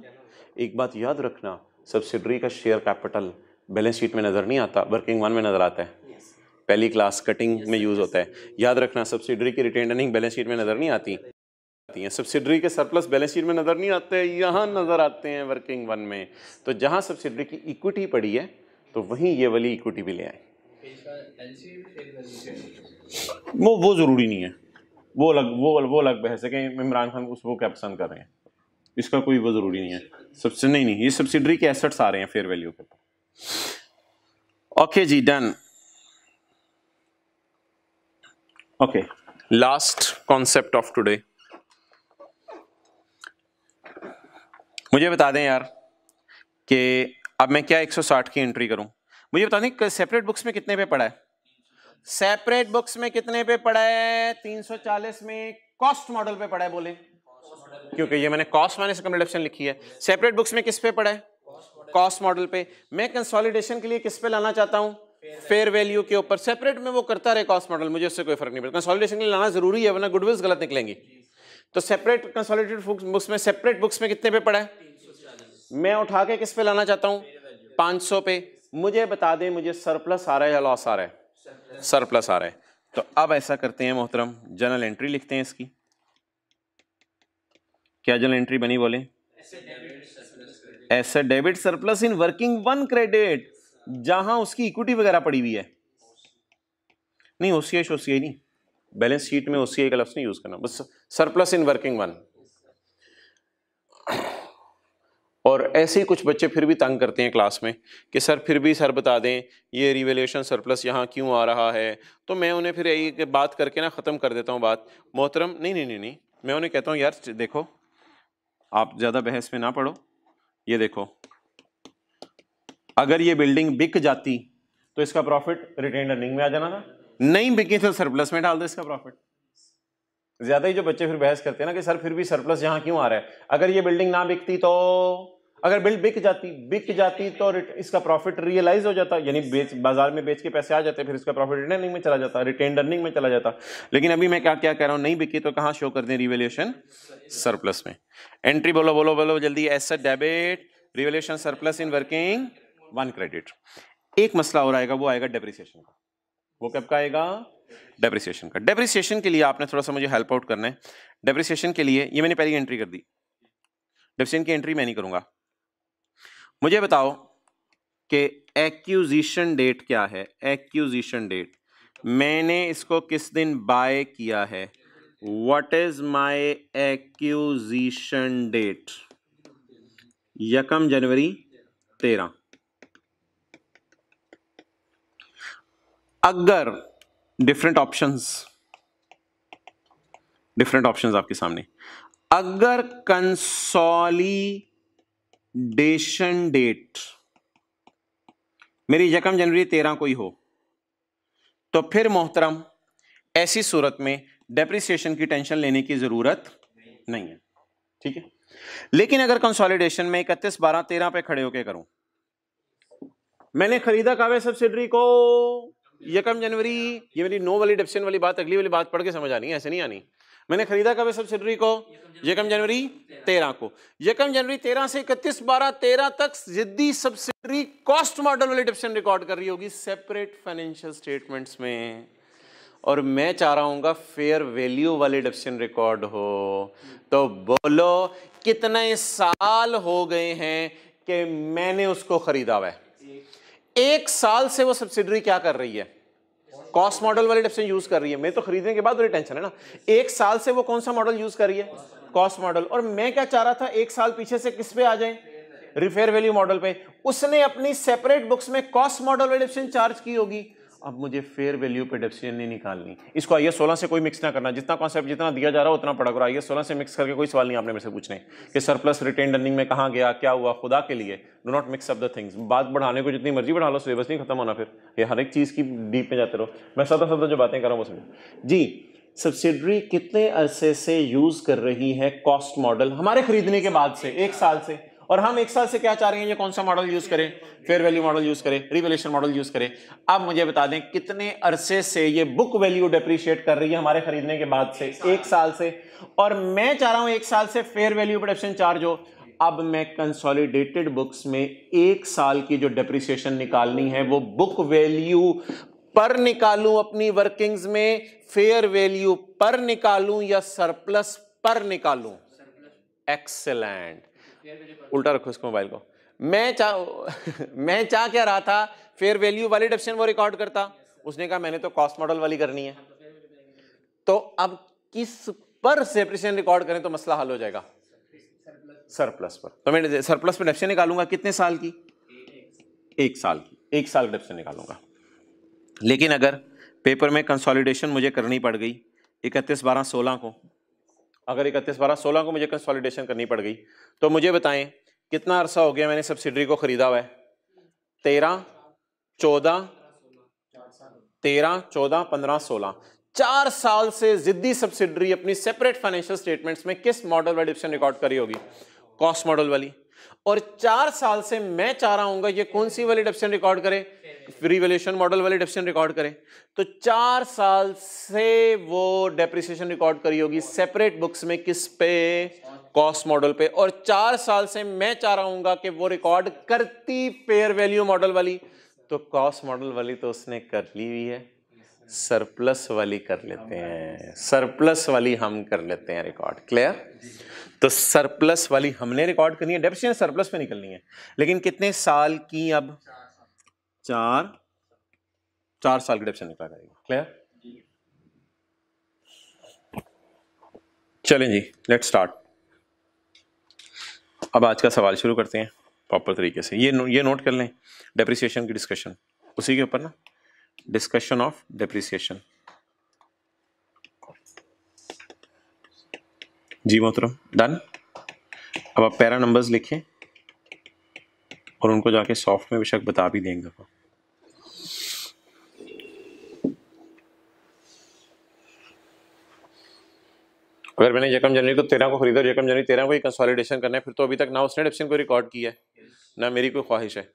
एक बात याद रखना, सब्सिडरी का शेयर कैपिटल बैलेंस शीट में नजर नहीं आता, वर्किंग वन में नजर आता है। पहली क्लास कटिंग में यूज होता है। याद रखना सब्सिडरी की रिटेन्ड अर्निंग बैलेंस शीट में नजर नहीं आती है, सब्सिडरी के सरप्लस बैलेंस शीट में नजर नहीं आते, यहाँ नजर आते हैं वर्किंग वन में। तो जहां सब्सिडरी की इक्विटी पड़ी है तो वहीं ये वाली इक्विटी भी ले आए। वो जरूरी नहीं है, वो अलग बहस है कि इमरान खान वो क्या पसंद कर रहे हैं, इसका कोई वो जरूरी नहीं है। सबसे नहीं, ये सब्सिडरी के एसेट्स आ रहे हैं फेयर वैल्यू के ऊपर। ओके जी, done. Okay, last concept of today. मुझे बता दें यार कि अब मैं क्या 160 की एंट्री करूं? मुझे बता दें सेपरेट बुक्स में कितने पे पड़ा है? सेपरेट बुक्स में कितने पे पड़ा है? 340 में कॉस्ट मॉडल पे पड़ा है। बोले क्योंकि ये मैंने कॉस्ट माइनस इनकम रिडक्शन लिखी है। सेपरेट बुक्स में किस पे पड़ा है? कॉस्ट मॉडल पे। मैं कंसोलिडेशन के लिए किस पे लाना चाहता हूं? फेयर वैल्यू के ऊपर। सेपरेट में वो करता रहे कॉस्ट मॉडल, मुझे उससे कोई फर्क नहीं पड़ता। कंसोलिडेशन के लिए लाना जरूरी है, वरना गुडविल्स गलत निकलेंगी। तो सेपरेट कंसोलिडेटेड बुक्स में, सेपरेट बुक्स में कितने पे पड़ा है? मैं उठा के किस पे लाना चाहता हूं? 500 पे। मुझे बता दें मुझे सरप्लस आ रहा है या लॉस आ रहा है? सरप्लस आ रहा है। तो अब ऐसा करते हैं मोहतरम, जनरल एंट्री लिखते हैं इसकी। क्या जनरल एंट्री बनी? बोले asset debit surplus in working one credit, जहां उसकी इक्विटी वगैरह पड़ी हुई है। नहीं ओसीआई नहीं, बैलेंस शीट में ओसीआई का लफ्ज नहीं यूज करना, बस सरप्लस इन वर्किंग वन। और ऐसे ही कुछ बच्चे फिर भी तंग करते हैं क्लास में कि सर फिर भी सर बता दें ये रिवैल्यूएशन सरप्लस यहाँ क्यों आ रहा है। तो मैं उन्हें फिर यही बात करके ना ख़त्म कर देता हूँ बात। मोहतरम नहीं, मैं उन्हें कहता हूँ यार देखो आप ज़्यादा बहस में ना पड़ो। ये देखो अगर ये बिल्डिंग बिक जाती तो इसका प्रॉफिट रिटेन्ड अर्निंग में आ जाना था, नहीं बिकी तो सरप्लस में डाल दो इसका प्रॉफिट। ज्यादा ही जो बच्चे फिर बहस करते हैं ना कि सर फिर भी सरप्लस यहां क्यों आ रहा है, अगर ये बिल्डिंग ना बिकती तो, अगर बिल्ड बिक जाती तो इसका प्रॉफिट रियलाइज हो जाता, यानी बाजार में बेच के पैसे आ जाते, फिर इसका प्रॉफिट रिटेन्ड अर्निंग में चला जाता, रिटेन्ड अर्निंग में चला जाता। लेकिन अभी मैं क्या कह रहा हूं, नहीं बिकी तो कहां शो कर दें? रिवैल्यूएशन सरप्लस में। एंट्री बोलो जल्दी। Asset debit revaluation surplus in working 1 credit. एक मसला और आएगा, वो आएगा डेप्रिसिएशन का। वो कब का आएगा? डेप्रिसिएशन का। डेप्रिसिएशन के लिए आपने थोड़ा सा मुझे हेल्प आउट करना है। डेप्रिसिएशन के लिए ये मैंने पहली एंट्री कर दी, डेप्रिसिएशन की एंट्री मैं नहीं करूंगा। मुझे बताओ कि एक्यूजिशन डेट क्या है? एक्यूजिशन डेट, मैंने इसको किस दिन बाय किया है? What is my acquisition date? 1 जनवरी 13। अगर डिफरेंट ऑप्शंस आपके सामने, अगर कंसोलिडेशन डेट मेरी 1 जनवरी 13 को ही हो, तो फिर मोहतरम ऐसी सूरत में डेप्रिसिएशन की टेंशन लेने की जरूरत नहीं है, ठीक है। लेकिन अगर कंसोलिडेशन में 31/12/13 पे खड़े होके करूं, मैंने खरीदा कावे सब्सिडरी को 1 जनवरी, ये मेरी नो वाली डेप्सिएशन वाली बात, अगली वाली बात पढ़ के समझ आनी है, ऐसे नहीं आनी। मैंने खरीदा कब सब्सिडरी को? 1 जनवरी 13 को। 1 जनवरी 13 से 31/12/13 तक जिद्दी सब्सिडरी कॉस्ट मॉडल वाली डेप्सिएशन रिकॉर्ड कर रही होगी सेपरेट फाइनेंशियल स्टेटमेंट्स में, और मैं चाह रहा हूँ फेयर वैल्यू वाली डेप्सिएशन रिकॉर्ड हो। तो बोलो कितने साल हो गए हैं कि मैंने उसको खरीदा हुआ है? 1 साल से वो सब्सिडरी क्या कर रही है? कॉस्ट मॉडल वाली डेप्सिएशन यूज कर रही है। मैं तो खरीदने के बाद वाली टेंशन है ना। 1 साल से वो कौन सा मॉडल यूज कर रही है? Cost model. और मैं क्या चाह रहा था, 1 साल पीछे से किस पे आ जाए? रिफेयर वैल्यू मॉडल पे। उसने अपनी सेपरेट बुक्स में कॉस्ट मॉडल वाली डेप्सिएशन चार्ज की होगी। अब मुझे फेयर वैल्यू पे डेप्सिएशन नहीं निकालनी। इसको आईएएस 16 से कोई मिक्स ना करना, जितना कॉन्सेप्ट जितना दिया जा रहा है उतना पढ़ा करो। आईएएस 16 से मिक्स करके कोई सवाल नहीं आपने मेरे से पूछने कि सरप्लस रिटेन अर्निंग में कहां गया, क्या हुआ। खुदा के लिए do not mix up the things. बात बढ़ाने को जितनी मर्जी बढ़ा लो, सिलेबस नहीं खत्म होना। फिर ये हर एक चीज की डीप में जाते रहो। मैं सदा जो बातें कर रहा हूं वो समझो जी। सब्सिडरी कितने अरसे से यूज कर रही है कॉस्ट मॉडल? हमारे खरीदने के बाद से 1 साल से। और हम 1 साल से क्या चाह रहे हैं? ये कौन सा मॉडल यूज करें? फेयर वैल्यू मॉडल यूज करें, रिवैल्यूएशन मॉडल यूज करें। अब मुझे बता दें कितने अरसे से ये बुक वैल्यू डेप्रिशिएट कर रही है हमारे खरीदने के बाद से? 1 साल से। और मैं चाह रहा हूं 1 साल से फेयर वैल्यू पे डेप्रिसिएशन चार्ज हो। अब मैं कंसोलिडेटेड बुक्स में 1 साल की जो डेप्रिसिएशन निकालनी है वो बुक वैल्यू पर निकालूं अपनी वर्किंग्स में, फेयर वैल्यू पर निकालूं या सरप्लस पर निकालूं? एक्सेलेंट। उल्टा रखो इसको मोबाइल को। मैं चाह क्या रहा था? फेयर वैल्यू वाली डेप्सिएशन वो रिकॉर्ड करता। उसने कहा मैंने तो कॉस्ट मॉडल वाली करनी है। तो अब किस पर डेप्रिसिएशन रिकॉर्ड करें तो मसला हल हो जाएगा? सरप्लस पर। तो मैं सरप्लस पर डेप्सिएशन निकालूंगा कितने साल की? 1 साल की। 1 साल की डेप्सिएशन निकालूंगा। लेकिन अगर पेपर में कंसोलिडेशन मुझे करनी पड़ गई 31/12/16 को, अगर 31/12/16 को मुझे कंसोलिडेशन करनी पड़ गई, तो मुझे बताएं कितना अरसा हो गया मैंने सब्सिडरी को खरीदा हुआ है? 13, 14, 15, 16। 4 साल से जिद्दी सब्सिडरी अपनी सेपरेट फाइनेंशियल स्टेटमेंट्स में किस मॉडल वाली डेप्सिएशन रिकॉर्ड करी होगी? कॉस्ट मॉडल वाली। और 4 साल से मैं चाह रहा हूं ये कौन सी वाली डेप्सिएशन रिकॉर्ड करे? रिवैल्यूएशन मॉडल वाली डेप्सिएशन रिकॉर्ड करे। तो 4 साल से वो डेप्रिसिएशन रिकॉर्ड करी होगी सेपरेट बुक्स में, किस पे? कॉस्ट मॉडल पे। और 4 साल से मैं चाह रहा हूं कि वो रिकॉर्ड करती फेयर वैल्यू मॉडल वाली। तो कॉस्ट मॉडल वाली तो उसने कर ली हुई है, सरप्लस वाली कर लेते हैं। सरप्लस वाली हम कर लेते हैं रिकॉर्ड। क्लियर? तो सरप्लस वाली हमने रिकॉर्ड करनी है, डेप्रिसिएशन सरप्लस पे निकलनी है। लेकिन कितने साल की? अब 4 साल की डेप्रिसिएशन निकला करेगा। क्लियर? चलें जी, लेट्स स्टार्ट। अब आज का सवाल शुरू करते हैं प्रॉपर तरीके से। ये नोट कर लें, डेप्रिसिएशन की डिस्कशन उसी के ऊपर ना, डिस्कशन ऑफ डेप्रिसिएशन। जी मोहतरम, डन। अब आप पैरा नंबर्स लिखें और उनको जाके सॉफ्ट में बेशक बता भी देंगे। अगर मैंने 1 जनवरी को 13 को खरीदा और 1 जनवरी 13 को ही कंसोलिडेशन करना है, फिर तो अभी तक ना उसने डेप्सिएशन को रिकॉर्ड किया है ना मेरी कोई ख्वाहिश है।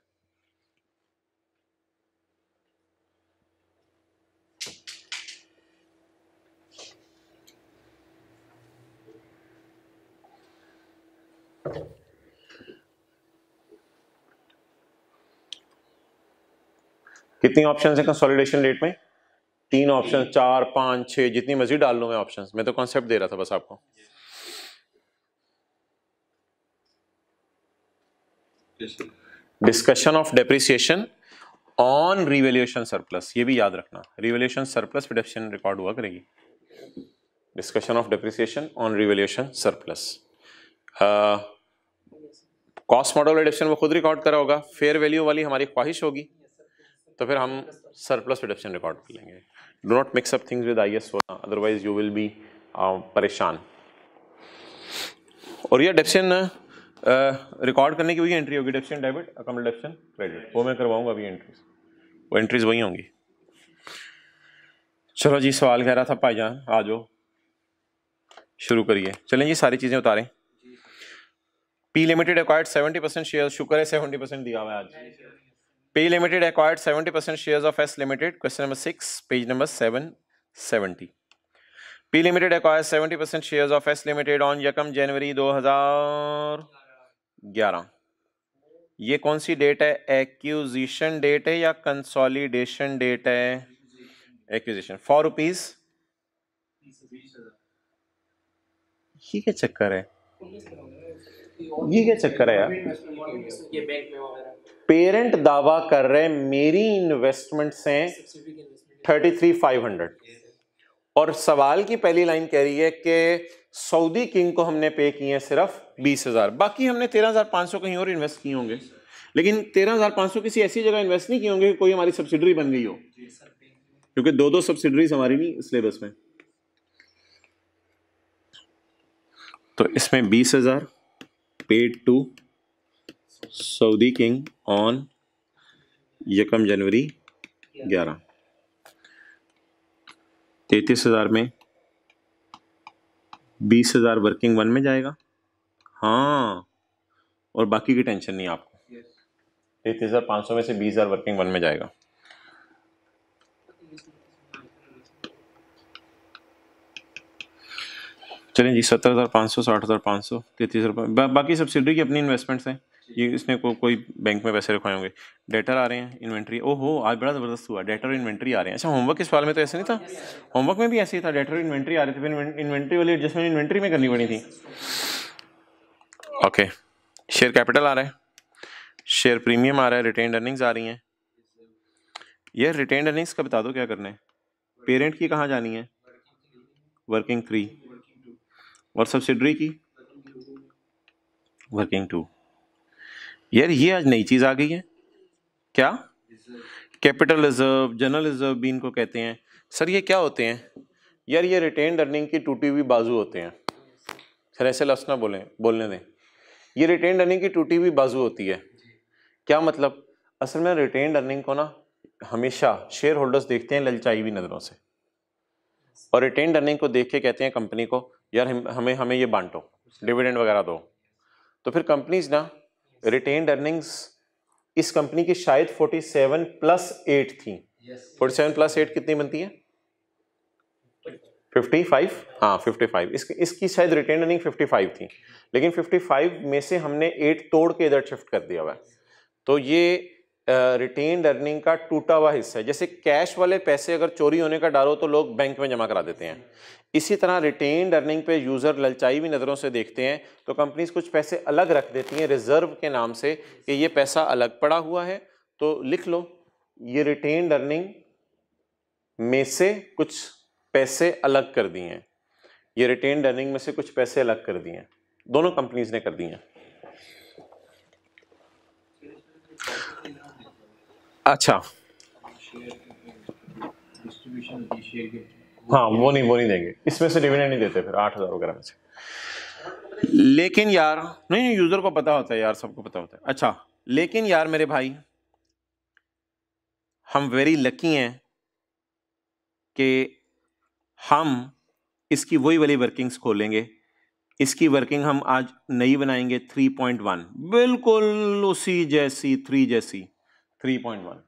कितनी ऑप्शन है कंसोलिडेशन रेट में? 3 ऑप्शन, 4, 5, 6, जितनी मर्जी डाल लूँ मैं ऑप्शंस। मैं तो कॉन्सेप्ट दे रहा था बस आपको। Discussion of depreciation on revaluation surplus, ये भी याद रखना, रिवैल्यूएशन सरप्लस पे डेप्रिसिएशन रिकॉर्ड हुआ करेगी। Discussion of depreciation on revaluation surplus. Cost model reduction वो खुद रिकॉर्ड करा होगा, फेयर वैल्यू वाली हमारी ख्वाहिश होगी, तो फिर हम सरप्लस रिडक्शन रिकॉर्ड कर लेंगे। Do not mix up things with IAS 16, otherwise you will be परेशान। और ये डेप्रिसिएशन रिकॉर्ड करने की वही एंट्री होगी, depreciation debit, account depreciation credit, वो मैं करवाऊंगा अभी एंट्रीज, वो एंट्रीज वही होंगी। चलो जी, सवाल कह रहा था भाईजान, आ जाओ शुरू करिए। चलें जी, सारी चीजें उतारें। P Limited acquired 70% शेयर, शुक्र है 70% दिया हुआ है आज। P Limited acquired 70% shares of S Limited, question number 6, page number 770. P Limited acquired 70% shares of S Limited on 1 जनवरी 2011। ये कौन सी डेट है? एक्विजिशन डेट है या कंसोलिडेशन डेट है? एक्विजिशन। 4 रुपीज। ये क्या चक्कर है? ये क्या चक्कर है यार? पेरेंट दावा कर रहे मेरी इन्वेस्टमेंट से 33,500, और सवाल की पहली लाइन कह रही है कि सऊदी किंग को हमने पे किए हैं सिर्फ 20,000, बाकी हमने 13,500 कहीं और इन्वेस्ट किए होंगे, लेकिन 13,500 किसी ऐसी जगह इन्वेस्ट नहीं किए होंगे कि कोई हमारी सब्सिडरी बन गई हो, क्योंकि 2 सब्सिडरीज हमारी नहीं सिलेबस में। तो इसमें 20,000 paid to Saudi king on 1 जनवरी 11। 33,000 में 20,000 वर्किंग 1 में जाएगा, हाँ, और बाकी की टेंशन नहीं आपको। 33,500 में से 20,000 वर्किंग 1 में जाएगा। चलें जी, 70,500, 60,500, 33,000, बाकी सब्सिडरी की अपनी इन्वेस्टमेंट्स हैं, ये इसने कोई बैंक में पैसे रखवाए होंगे। डेटर आ रहे हैं, इन्वेंट्री, ओहो आज बड़ा ज़बरदस्त हुआ, डेटर और इन्वेंट्री आ रहे हैं। अच्छा, होमवर्क के सवाल में तो ऐसे नहीं था, होमवर्क में भी ऐसे ही था, डेटर और इन्वेंट्री आ रहे थे, फिर इन्वेंट्री वाली एडजस्टमेंट इन्वेंट्री में करनी पड़ी थी। ओके, शेयर कैपिटल आ रहा है, शेयर प्रीमियम आ रहा है, रिटेन्ड अर्निंग्स आ रही हैं। ये रिटेन्ड अर्निंग्स का बता दो क्या करना है। पेरेंट की कहाँ जानी है? वर्किंग 3, और सब्सिडरी की वर्किंग 2। यार ये आज नई चीज आ गई है क्या? कैपिटल रिजर्व, जनरल रिजर्व भी इनको कहते हैं। सर ये क्या होते हैं? यार ये रिटेन्ड अर्निंग की टूटी हुई बाजू होते हैं। सर ऐसे लफ्ज़ ना बोलने दें। ये रिटेन्ड अर्निंग की टूटी हुई बाजू होती है। क्या मतलब? असल में रिटेन्ड अर्निंग को ना हमेशा शेयर होल्डर्स देखते हैं ललचाई हुई नजरों से, और रिटेन्ड अर्निंग को देख के कहते हैं कंपनी को, यार हमें ये बांटो, डिविडेंड वगैरह दो। तो फिर कंपनीज ना रिटेन्ड अर्निंग्स, इस कंपनी की शायद 47+8 थी। 47+8 कितनी बनती है? 55। हाँ 55। इसकी शायद रिटेन्ड अर्निंग 55 थी, लेकिन 55 में से हमने 8 तोड़ के इधर शिफ्ट कर दिया हुआ है। तो ये रिटेन्ड अर्निंग का टूटा हुआ हिस्सा है। जैसे कैश वाले पैसे अगर चोरी होने का डर हो तो लोग बैंक में जमा करा देते हैं, इसी तरह रिटेन्ड अर्निंग पे यूजर ललचाई हुई नजरों से देखते हैं, तो कंपनीज कुछ पैसे अलग रख देती हैं रिजर्व के नाम से कि ये पैसा अलग पड़ा हुआ है। तो लिख लो, ये रिटेन्ड अर्निंग में से कुछ पैसे अलग कर दिए हैं, ये रिटेन्ड अर्निंग में से कुछ पैसे अलग कर दिए हैं, दोनों कंपनीज ने कर दिए हैं। अच्छा, हाँ वो नहीं देंगे, इसमें से डिविडेंड नहीं देते फिर 8,000 वगैरह में से। लेकिन यार नहीं, यूजर को पता होता है यार, सबको पता होता है। अच्छा, लेकिन यार मेरे भाई, हम वेरी लकी हैं कि हम इसकी वही वाली वर्किंग्स खोलेंगे। इसकी वर्किंग हम आज नई बनाएंगे 3.1, बिल्कुल उसी जैसी 3 जैसी 3.1।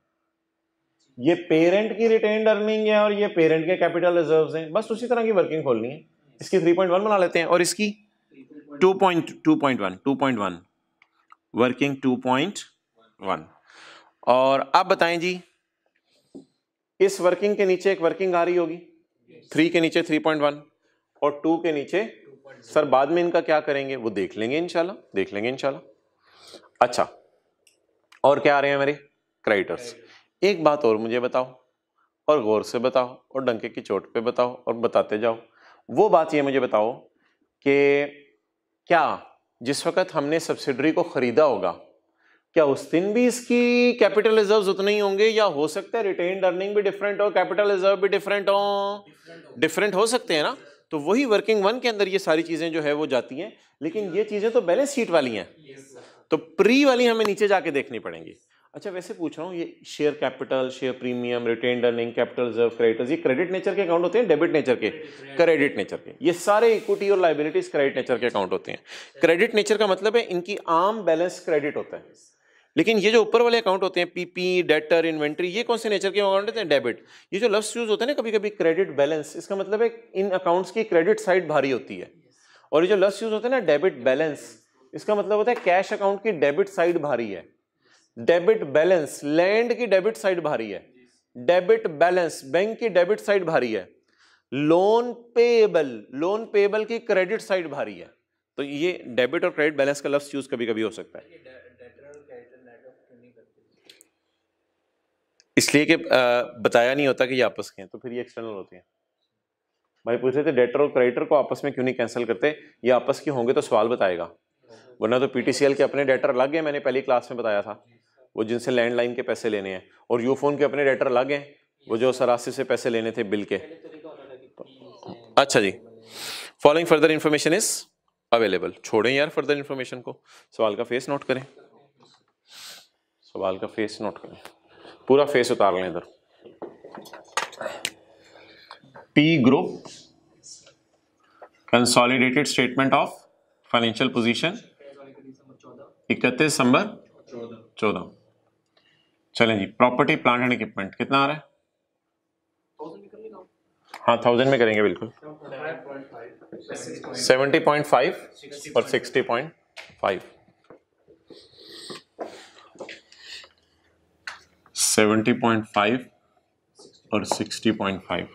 ये पेरेंट की रिटेन्ड अर्निंग है और ये पेरेंट के कैपिटल रिजर्व्स हैं, बस उसी तरह की वर्किंग खोलनी है। इसकी 3.1 बना लेते हैं और इसकी 2.1 वर्किंग 2.1। और अब बताएं जी, इस वर्किंग के नीचे एक वर्किंग आ रही होगी, 3 के नीचे 3.1 और 2 के नीचे सर बाद में इनका क्या करेंगे वो देख लेंगे इंशाल्लाह। अच्छा, और क्या आ रहे हैं मेरे क्रेडिटर्स। एक बात और मुझे बताओ और गौर से बताओ और डंके की चोट पे बताओ और बताते जाओ। वो बात ये मुझे बताओ कि क्या जिस वक्त हमने सब्सिडरी को खरीदा होगा क्या उस दिन भी इसकी कैपिटल रिजर्व्स उतने ही होंगे, या हो सकता है रिटेन्ड अर्निंग भी डिफरेंट हो, कैपिटल रिजर्व भी डिफरेंट हो सकते हैं ना। तो वही वर्किंग वन के अंदर ये सारी चीजें जो है वो जाती हैं, लेकिन ये चीजें तो बैलेंस शीट वाली हैं, तो प्री वाली हमें नीचे जाके देखनी पड़ेंगी। अच्छा वैसे पूछ रहा हूँ, ये share capital, share premium, retained earning, capital reserve, creditors, ये क्रेडिट नेचर के अकाउंट होते हैं, डेबिट नेचर के? क्रेडिट नेचर के। ये सारे इक्विटी और लायबिलिटीज क्रेडिट नेचर के अकाउंट होते हैं। क्रेडिट नेचर का मतलब है इनकी आम बैलेंस क्रेडिट होता है, लेकिन ये जो ऊपर वाले अकाउंट होते हैं पीपी, डेटर, इन्वेंट्री, ये कौन से नेचर के अकाउंट होते हैं? डेबिट। ये जो लफ्ज यूज होता है ना कभी कभी क्रेडिट बैलेंस, इसका मतलब है इन अकाउंट्स की क्रेडिट साइड भारी होती है। और ये जो लफ्ज यूज होता है ना डेबिट बैलेंस, इसका मतलब होता है कैश अकाउंट की डेबिट साइड भारी है। डेबिट बैलेंस, लैंड की डेबिट साइड भारी है। डेबिट बैलेंस, बैंक की डेबिट साइड भारी है। लोन पेएबल की क्रेडिट साइड भारी है। तो ये डेबिट और क्रेडिट बैलेंस का लफ्ज यूज कभी कभी हो सकता है, इसलिए कि बताया नहीं होता कि ये आपस के हैं, तो फिर ये एक्सटर्नल होते हैं। भाई पूछ रहे थे डेटर और क्रेडिटर को आपस में क्यों नहीं कैंसिल करते, ये आपस के होंगे तो सवाल बताएगा, वरना तो पीटीसीएल के अपने डेटर अलग हैं, मैंने पहली क्लास में बताया था, वो जिनसे लैंडलाइन के पैसे लेने हैं, और यूफोन के अपने डेटर अलग हैं, वो जो सरासी से पैसे लेने थे बिल के। अच्छा जी, following further information is available. छोड़ें यार फर्दर इंफॉर्मेशन को, सवाल का फेस नोट करें, सवाल का फेस नोट करें, पूरा फेस उतार लें इधर। P group consolidated statement of financial position 31 दिसंबर 14। चलें जी, प्रॉपर्टी प्लांट एंड इक्विपमेंट कितना आ रहा है? हाँ 1000 में करेंगे बिल्कुल। 70.5 और 60.5। 70.5 और 60.5।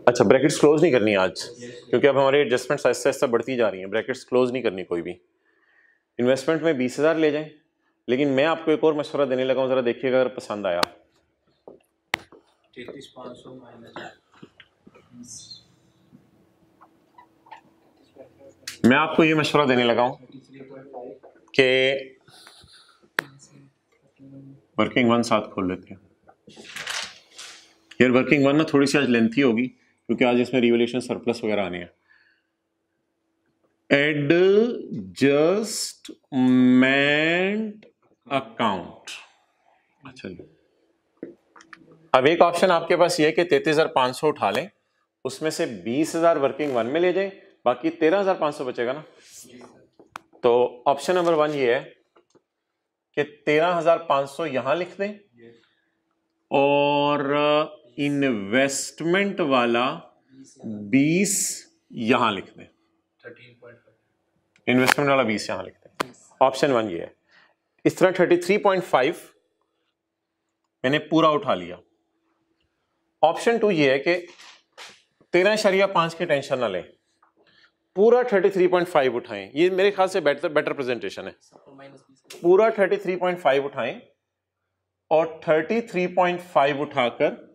अच्छा, ब्रैकेट्स क्लोज नहीं करनी आज, क्योंकि अब हमारी एडजस्टमेंट्स आहिस्ता आहिस्ता बढ़ती जा रही हैं, ब्रैकेट्स क्लोज नहीं करनी कोई भी। इन्वेस्टमेंट में 20,000 ले जाएं, लेकिन मैं आपको एक और मशवरा देने लगा हूं, जरा देखिएगा अगर पसंद आया। मैं आपको ये मशवरा देने लगा हूं कि वर्किंग वन साथ खोल लेते हैं यार। वर्किंग वन ना थोड़ी सी आज लेंथी होगी, क्योंकि आज इसमें रिवैल्यूएशन सरप्लस वगैरह आने हैं। Adjustment account. अच्छा जी, अब एक ऑप्शन आपके पास ये है कि 33,500 उठा लें, उसमें से 20,000 वर्किंग वन में ले जाएं, बाकी 13,500 बचेगा ना। तो ऑप्शन नंबर 1 ये है कि 13,500 यहां लिख दें और इन्वेस्टमेंट वाला 20 यहां लिख दें। इन्वेस्टमेंट वाला 20 यहां लिख दें। ऑप्शन 1 ये है। इस तरह 33.5 मैंने पूरा उठा लिया। ऑप्शन 2 ये है कि 13.5 की टेंशन ना लें, पूरा 33.5 उठाएं। ये मेरे ख्याल से बेटर प्रेजेंटेशन है। पूरा 33.5 उठाएं और 33.5 उठाकर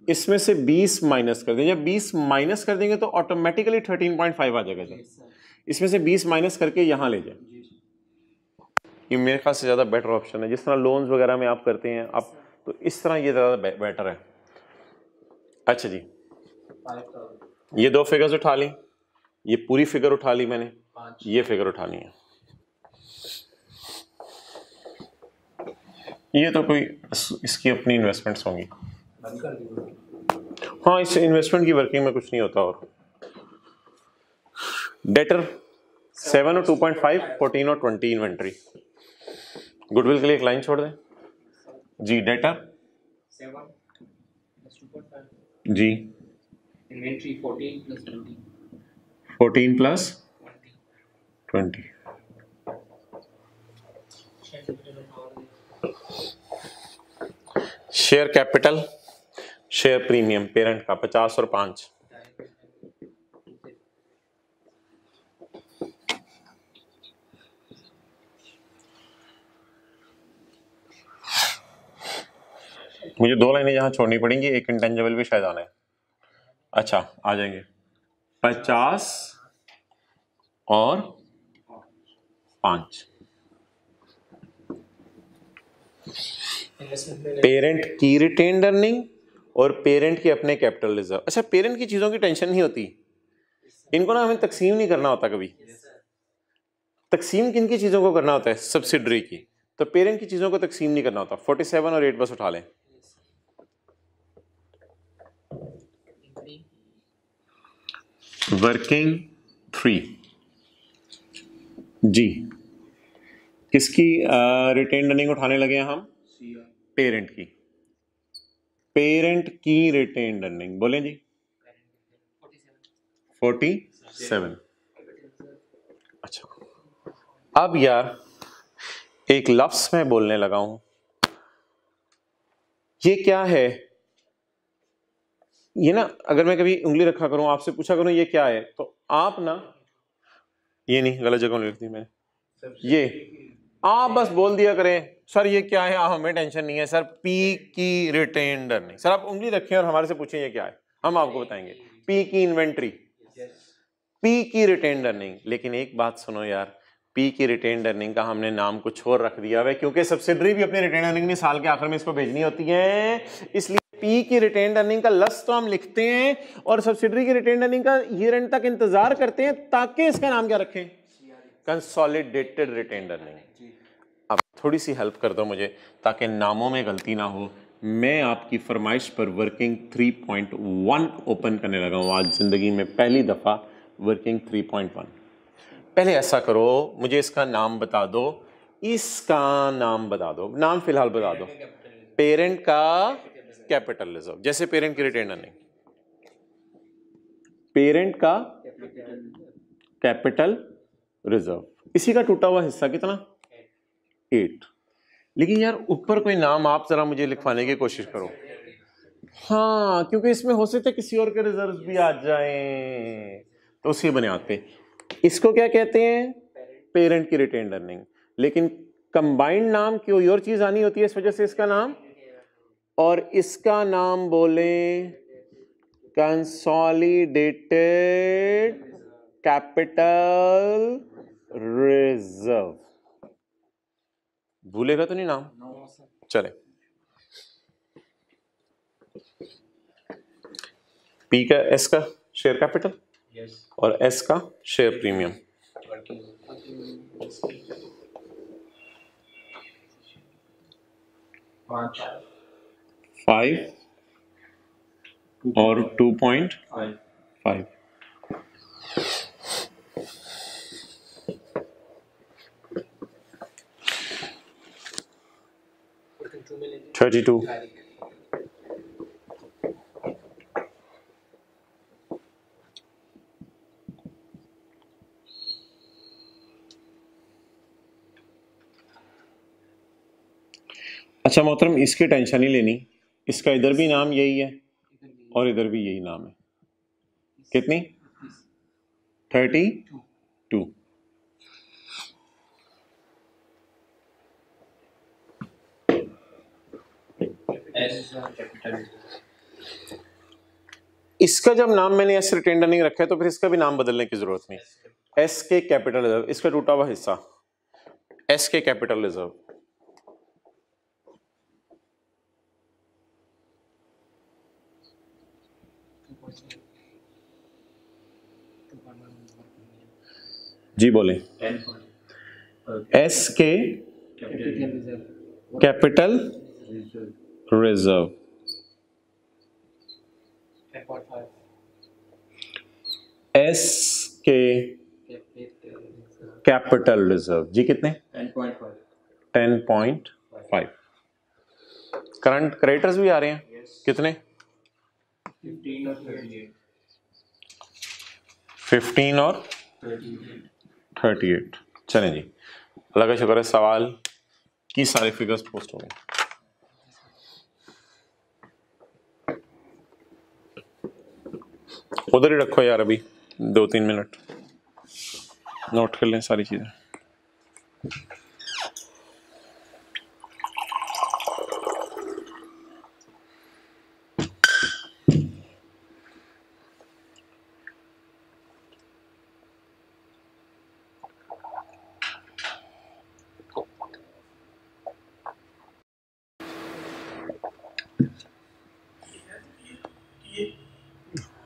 इसमें से 20 माइनस कर दें। जब 20 माइनस कर देंगे तो ऑटोमेटिकली 13.5 आ जाएगा। इसमें से 20 माइनस करके यहां ले जाए, ये मेरे ख्याल से ज्यादा बेटर ऑप्शन है। जिस तरह लोन्स वगैरह में आप करते हैं आप, तो इस तरह ये ज्यादा बेटर है। अच्छा जी, ये 2 फिगर्स उठा ली, ये पूरी फिगर उठा ली मैंने, ये फिगर उठानी है। ये तो कोई इसकी अपनी इन्वेस्टमेंट्स होंगी। हाँ, इस इन्वेस्टमेंट की वर्किंग में कुछ नहीं होता। और डेटर 7 और 2.5, 14 और 20 इन्वेंट्री। गुडविल के लिए एक लाइन छोड़ दें जी। डेटर 7 जी, inventory 14 + 20, 14 + 20। Share capital, share premium parent का 50 और 5। मुझे 2 लाइनें जहां छोड़नी पड़ेंगी, एक इंटेंजिबल भी शायद आना है। अच्छा आ जाएंगे 50 और 5। पेरेंट की रिटेन्ड अर्निंग और पेरेंट की अपने कैपिटल रिजर्व। अच्छा पेरेंट की चीजों की टेंशन नहीं होती, इनको ना हमें तकसीम नहीं करना होता कभी। तकसीम किन की चीजों को करना होता है? सब्सिडरी की। तो पेरेंट की चीजों को तकसीम नहीं करना होता। 47 और 8 बस उठा लें। वर्किंग 3 जी, किसकी रिटेन्ड अर्निंग उठाने लगे हैं हम? पेरेंट की। पेरेंट की रिटेन्ड अर्निंग बोलें जी 47। अच्छा अब यार एक लफ्ज मैं बोलने लगा हूं, ये क्या है? ये ना अगर मैं कभी उंगली रखा करूं, आपसे पूछा करूं ये क्या है, तो आप ना, ये नहीं, गलत जगह लिख दी मैंने, ये आप बस बोल दिया करें सर ये क्या है, हमें टेंशन नहीं है सर, पी की रिटेन्ड अर्निंग। सर आप उंगली रखें और हमारे से पूछें ये क्या है, हम आपको बताएंगे। पी की इन्वेंट्री, पी की रिटेन्ड अर्निंग। लेकिन एक बात सुनो यार, पी की रिटेन्ड अर्निंग का हमने नाम कुछ और रख दिया है, क्योंकि सब्सिडरी भी अपनी रिटेन्ड अर्निंग साल के आखिर में इसको भेजनी होती है, इसलिए पी की रिटेन्ड अर्निंग का लफ्ज तो हम लिखते हैं और सब्सिडरी की रिटेन्ड अर्निंग का ईयर एंड तक इंतजार करते हैं, ताकि इसका नाम क्या रखें? Consolidated retained earning. अब थोड़ी सी हेल्प कर दो मुझे ताकि नामों में गलती ना हो। मैं आपकी फरमाइश पर वर्किंग 3.1 ओपन करने लगा हूं आज जिंदगी में पहली दफा। वर्किंग 3.1। पहले ऐसा करो, मुझे इसका नाम बता दो, इसका नाम बता दो, नाम फिलहाल बता दो। पेरेंट का कैपिटल रिजर्व, जैसे पेरेंट की रिटेन्ड अर्निंग। पेरेंट का कैपिटल रिजर्व, इसी का टूटा हुआ हिस्सा कितना? 8। लेकिन यार ऊपर कोई नाम आप जरा मुझे लिखवाने की कोशिश करो। हाँ, क्योंकि इसमें हो सकता है किसी और के रिजर्व भी आ जाएं, तो उसी बुनियाद पे इसको क्या कहते हैं? पेरेंट की रिटेन्ड अर्निंग। लेकिन कंबाइंड नाम कोई और चीज आनी होती है, इस वजह से इसका नाम, और इसका नाम बोले कंसोलिडेटेड कैपिटल रिजर्व। भूलेगा तो नहीं नाम? चले, पी का एस का शेयर कैपिटल और एस का शेयर प्रीमियम। फाइव और 2.5। 32। अच्छा मोहतरम, इसकी टेंशन नहीं लेनी, इसका इधर भी नाम यही है और इधर भी यही नाम है। कितनी? 32। इसका जब नाम मैंने एस रिटेन्ड अर्निंग रखा है तो फिर इसका भी नाम बदलने की जरूरत नहीं। एस के कैपिटल रिजर्व, इसका टूटा हुआ हिस्सा, एस के कैपिटल रिजर्व। जी बोले। एस के कैपिटल रिजर्व, एस के कैपिटल रिजर्व जी कितने? 10.5। करंट क्रेडिटर्स भी आ रहे हैं, कितने? 15 और 38। चलें जी, अल्लाह का शुक्र है सवाल की सारे फिगर्स पोस्ट हो गए। उधर ही रखो यार, अभी 2-3 मिनट नोट कर लें सारी चीज़ें।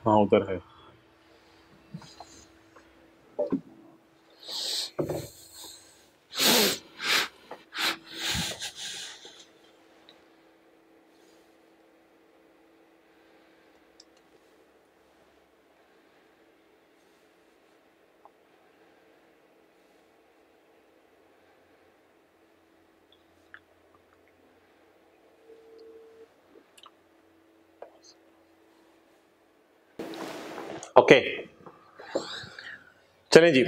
हाँ उधर है। ओके चलें जी,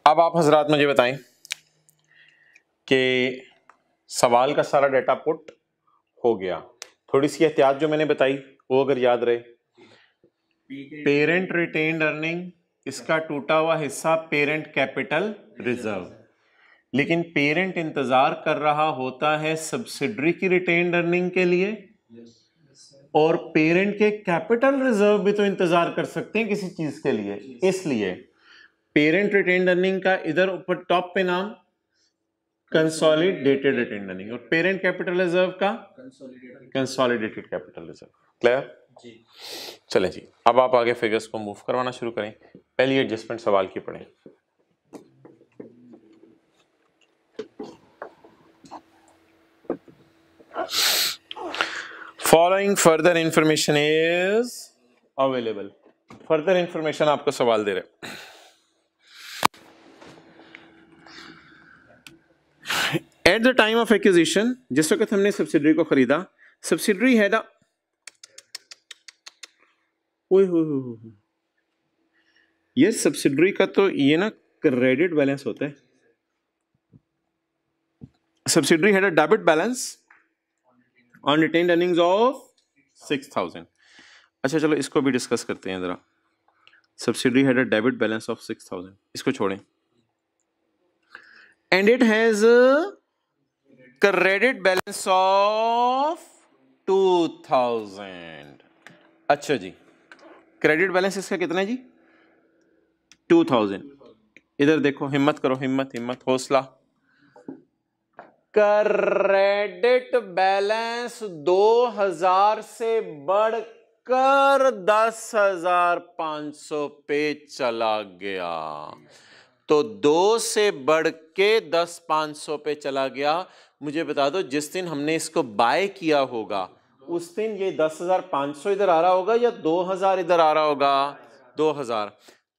अब आप हजरात मुझे बताएं कि सवाल का सारा डेटा पुट हो गया। थोड़ी सी एहतियात जो मैंने बताई वो अगर याद रहे, पेरेंट रिटेन्ड अर्निंग, इसका टूटा हुआ हिस्सा पेरेंट कैपिटल रिजर्व, लेकिन पेरेंट इंतजार कर रहा होता है सब्सिडरी की रिटेन्ड अर्निंग के लिए, और पेरेंट के कैपिटल रिजर्व भी तो इंतजार कर सकते हैं किसी चीज के लिए। इसलिए पेरेंट रिटेन्ड अर्निंग का इधर ऊपर टॉप पे नाम कंसोलिडेटेड रिटेन्ड अर्निंग, और पेरेंट कैपिटल रिजर्व का कंसोलिडेटेड कैपिटल रिजर्व। क्लियर जी? चलें जी, अब आप आगे फिगर्स को मूव करवाना शुरू करें। पहली एडजस्टमेंट सवाल की पढ़ें। Following further information is available. Further information आपको सवाल दे रहे। At the time of acquisition, जिस वक्त हमने सब्सिडरी को खरीदा, सब्सिडरी है द ये सब्सिडरी का तो ये ना क्रेडिट बैलेंस होता है। Subsidiary had a debit balance on retained earnings of 6000। अच्छा चलो इसको भी डिस्कस करते हैं जरा। Subsidiary had a debit balance of 6000, इसको छोड़ें। And it has credit balance of 2000। अच्छा जी, क्रेडिट बैलेंस इसका कितना है जी? 2000। इधर देखो, हिम्मत करो, हिम्मत हिम्मत, हौसला। क्रेडिट बैलेंस 2000 से बढ़कर 10,500 पे चला गया। तो 2 से बढ़ के 10,500 पे चला गया। मुझे बता दो, जिस दिन हमने इसको बाय किया होगा उस दिन ये 10,500 इधर आ रहा होगा या 2,000 इधर आ रहा होगा? 2,000।